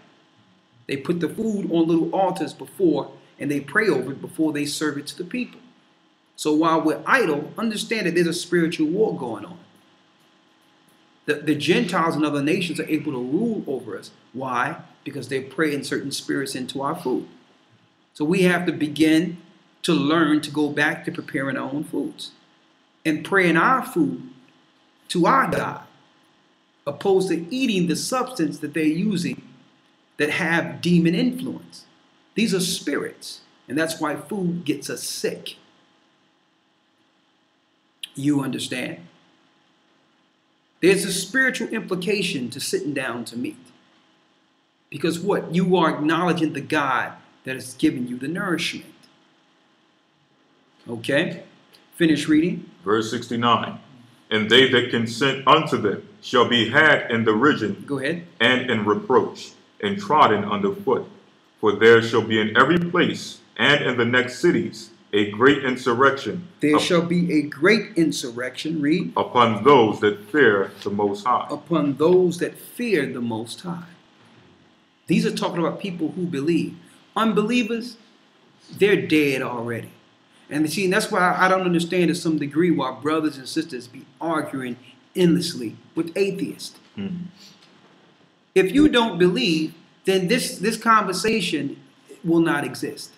They put the food on little altars before, and they pray over it before they serve it to the people. So while we're idle, understand that there's a spiritual war going on. The Gentiles and other nations are able to rule over us. Why? Because they're praying certain spirits into our food. So we have to begin to learn to go back to preparing our own foods and praying our food to our God, opposed to eating the substance that they're using that have demon influence. These are spirits, and that's why food gets us sick. You understand? There's a spiritual implication to sitting down to meat. Because what? You are acknowledging the God that has given you the nourishment. Okay? Finish reading. Verse 69. And they that consent unto them shall be had in derision. Go ahead. And in reproach, and trodden under foot. For there shall be in every place, and in the next cities, a great insurrection. There shall be a great insurrection, read. Upon those that fear the Most High. Upon those that fear the Most High. These are talking about people who believe. Unbelievers, they're dead already. And see, that's why I don't understand to some degree why brothers and sisters be arguing endlessly with atheists. If you don't believe, then this conversation will not exist.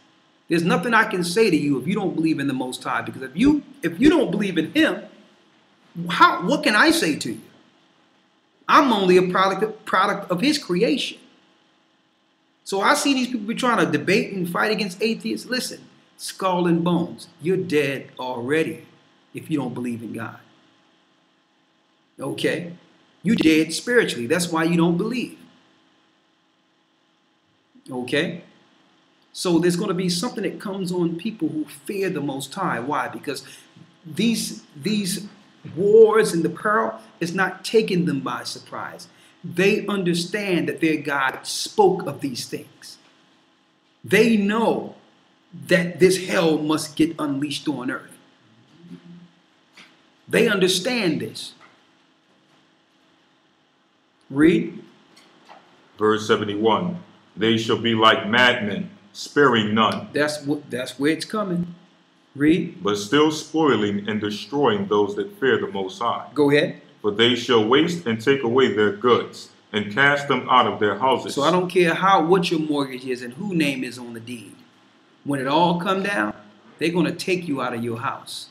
There's nothing I can say to you if you don't believe in the Most High, because if you don't believe in Him, what can I say to you? I'm only a product of His creation. So I see these people be trying to debate and fight against atheists. Listen, skull and bones, you're dead already if you don't believe in God. Okay? You're dead spiritually. That's why you don't believe. Okay? So there's going to be something that comes on people who fear the Most High. Why? Because these wars and the peril is not taking them by surprise. They understand that their God spoke of these things. They know that this hell must get unleashed on earth. They understand this. Read. Verse 71. They shall be like madmen, sparing none. That's where it's coming. Read. But still spoiling and destroying those that fear the Most High. Go ahead. For they shall waste and take away their goods, and cast them out of their houses. So I don't care what your mortgage is and whose name is on the deed. When it all come down, they're going to take you out of your house.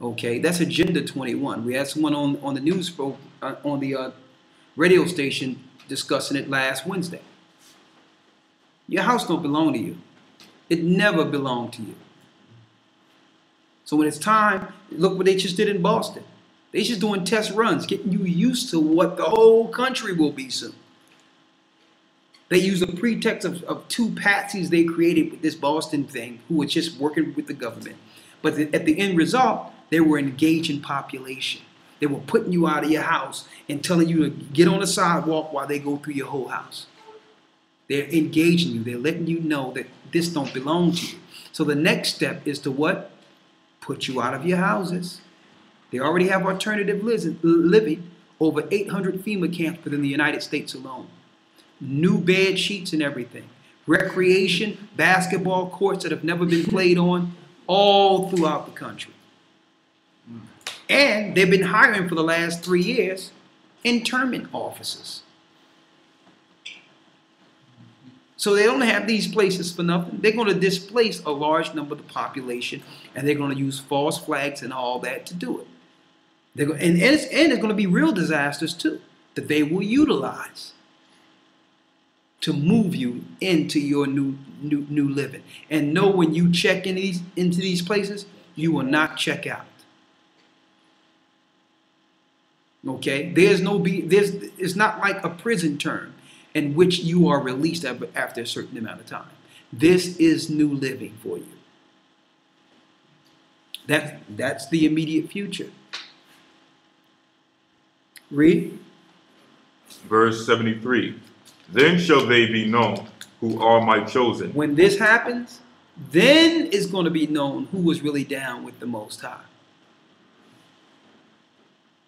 Okay, that's Agenda 21. We had someone on the news on the radio station discussing it last Wednesday. Your house don't belong to you. It never belonged to you. So when it's time, look what they just did in Boston. They just doing test runs, getting you used to what the whole country will be soon. They use a pretext of two patsies they created with this Boston thing who were just working with the government. But at the end result, they were engaging population. They were putting you out of your house and telling you to get on the sidewalk while they go through your whole house. They're engaging you. They're letting you know that this don't belong to you. So the next step is to what? Put you out of your houses. They already have alternative living, over 800 FEMA camps within the United States alone. New bed sheets and everything. Recreation, basketball courts that have never been played on, all throughout the country. And they've been hiring for the last 3 years internment officers. So they don't have these places for nothing. They're going to displace a large number of the population, and they're going to use false flags and all that to do it. And it's going to be real disasters too that they will utilize to move you into your new living. And know when you check into these places, you will not check out. Okay, it's not like a prison term in which you are released after a certain amount of time. This is new living for you. That's the immediate future. Read. Verse 73. Then shall they be known who are my chosen. When this happens, then it's going to be known who was really down with the Most High.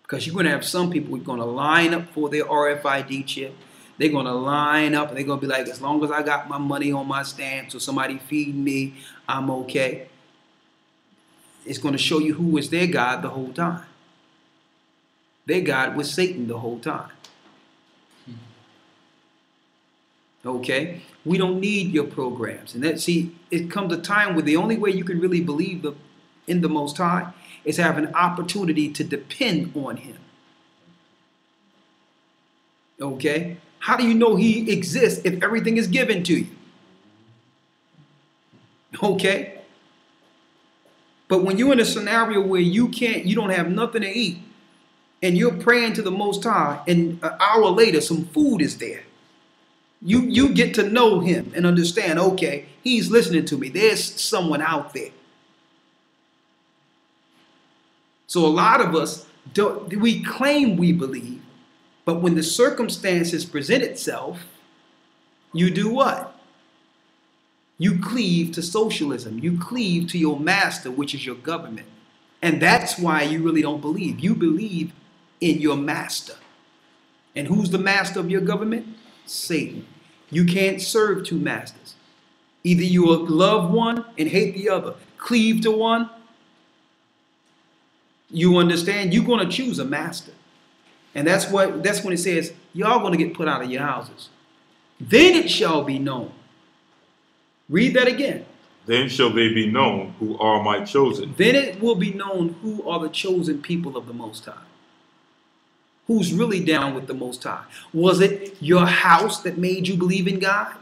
Because you're going to have some people who are going to line up for their RFID chip. They're going to line up and they're going to be like, as long as I got my money on my stamp, so somebody feeding me, I'm okay. It's going to show you who was their God the whole time. Their God was Satan the whole time. Okay? We don't need your programs. And it comes a time where the only way you can really believe in the Most High is have an opportunity to depend on him. Okay? How do you know he exists if everything is given to you? Okay? But when you're in a scenario where you don't have nothing to eat, and you're praying to the Most High, and an hour later some food is there, you get to know him and understand, okay, he's listening to me. There's someone out there. So a lot of us, we claim we believe, but when the circumstances present itself, you do what? You cleave to socialism. You cleave to your master, which is your government. And that's why you really don't believe. You believe in your master. And who's the master of your government? Satan. You can't serve two masters. Either you will love one and hate the other. Cleave to one. You understand? You're going to choose a master. And that's when it says, y'all going to get put out of your houses. Then it shall be known. Read that again. Then shall they be known who are my chosen. Then it will be known who are the chosen people of the Most High. Who's really down with the Most High? Was it your house that made you believe in God?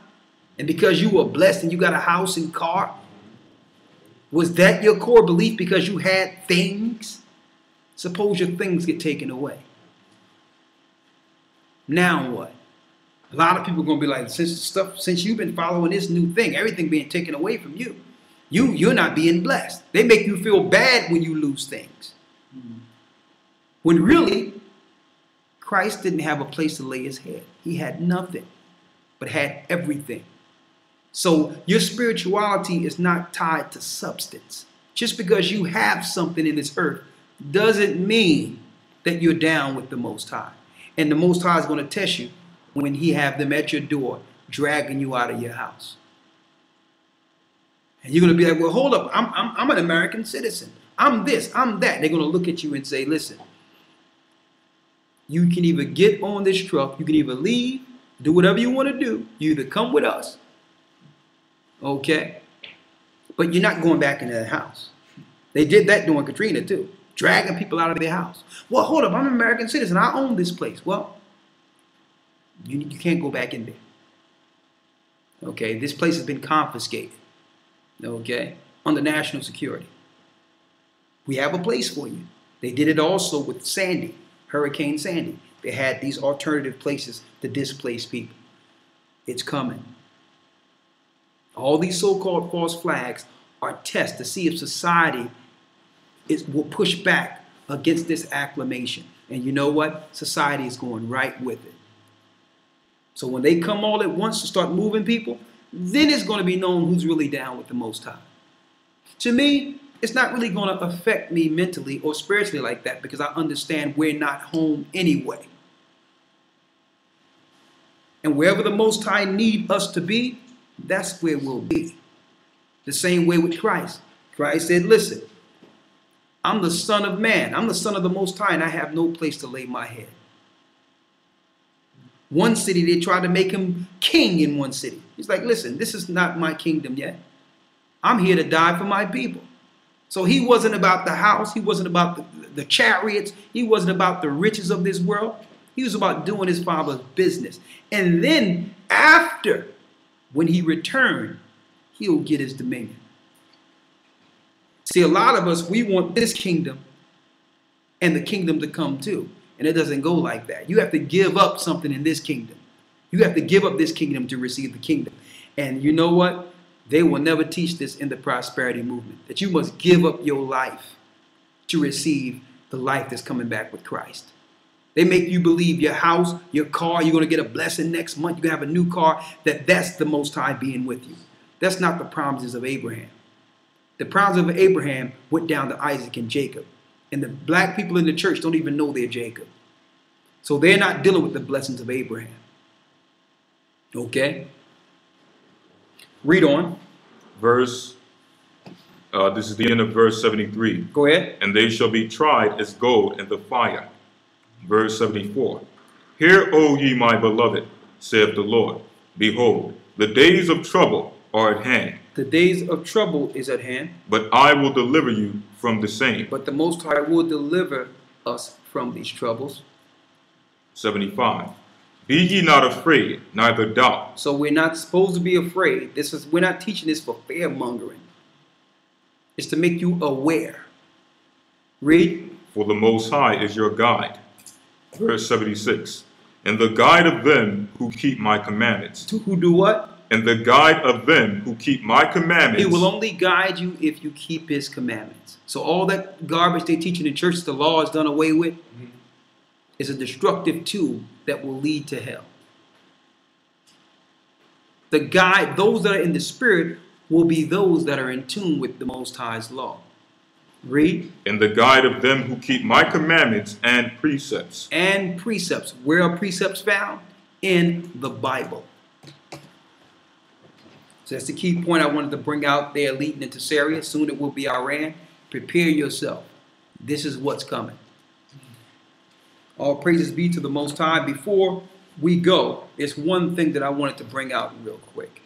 And because you were blessed and you got a house and car? Was that your core belief because you had things? Suppose your things get taken away. Now what? A lot of people are going to be like, since you've been following this new thing, everything being taken away from you, you're not being blessed. They make you feel bad when you lose things. When really, Christ didn't have a place to lay his head. He had nothing, but had everything. So your spirituality is not tied to substance. Just because you have something in this earth doesn't mean that you're down with the Most High. And the Most High is going to test you when he have them at your door, dragging you out of your house. And you're going to be like, well, hold up. I'm an American citizen. I'm this, I'm that. They're going to look at you and say, listen, you can either get on this truck, you can either leave, do whatever you want to do. You either come with us, okay? But you're not going back into that house. They did that during Katrina too, dragging people out of their house. Well, hold up, I'm an American citizen. I own this place. Well, you can't go back in there. Okay, this place has been confiscated. Okay, under national security. We have a place for you. They did it also with Sandy, Hurricane Sandy. They had these alternative places to displace people. It's coming. All these so-called false flags are tests to see if society will push back against this acclamation. And you know what? Society is going right with it. So when they come all at once to start moving people, then it's going to be known who's really down with the Most High. To me, it's not really going to affect me mentally or spiritually like that because I understand we're not home anyway. And wherever the Most High need us to be, that's where we'll be. The same way with Christ. Christ said, listen, I'm the Son of Man. I'm the Son of the Most High, and I have no place to lay my head. One city, they tried to make him king in one city. He's like, listen, this is not my kingdom yet. I'm here to die for my people. So he wasn't about the house. He wasn't about the chariots. He wasn't about the riches of this world. He was about doing his Father's business. And then after, when he returned, he'll get his dominion. See, a lot of us, we want this kingdom and the kingdom to come too. And it doesn't go like that. You have to give up something in this kingdom. You have to give up this kingdom to receive the kingdom. And you know what? They will never teach this in the prosperity movement, that you must give up your life to receive the life that's coming back with Christ. They make you believe your house, your car, you're going to get a blessing next month, you're going to have a new car, that's the Most High being with you. That's not the promises of Abraham. The promises of Abraham went down to Isaac and Jacob. And the black people in the church don't even know they're Jacob. So they're not dealing with the blessings of Abraham. Okay? Read on. This is the end of verse 73. Go ahead. And they shall be tried as gold in the fire. Verse 74. Hear, O ye my beloved, saith the Lord. Behold, the days of trouble are at hand, The days of trouble is at hand, but I will deliver you from the same. but the Most High will deliver us from these troubles. 75. Be ye not afraid, neither doubt. So we're not supposed to be afraid. We're not teaching this for fear mongering. It's to make you aware. Read. For the Most High is your guide. Verse 76. And the guide of them who keep my commandments. To who do what? And the guide of them who keep my commandments. He will only guide you if you keep his commandments. So all that garbage they teach in the church, the law is done away with, is a destructive tool that will lead to hell. The guide, those that are in the spirit, will be those that are in tune with the Most High's law. Read. And the guide of them who keep my commandments and precepts. And precepts. Where are precepts found? In the Bible. So that's the key point I wanted to bring out there leading into Syria. Soon it will be Iran. Prepare yourself. This is what's coming. All praises be to the Most High. Before we go, there's one thing that I wanted to bring out real quick.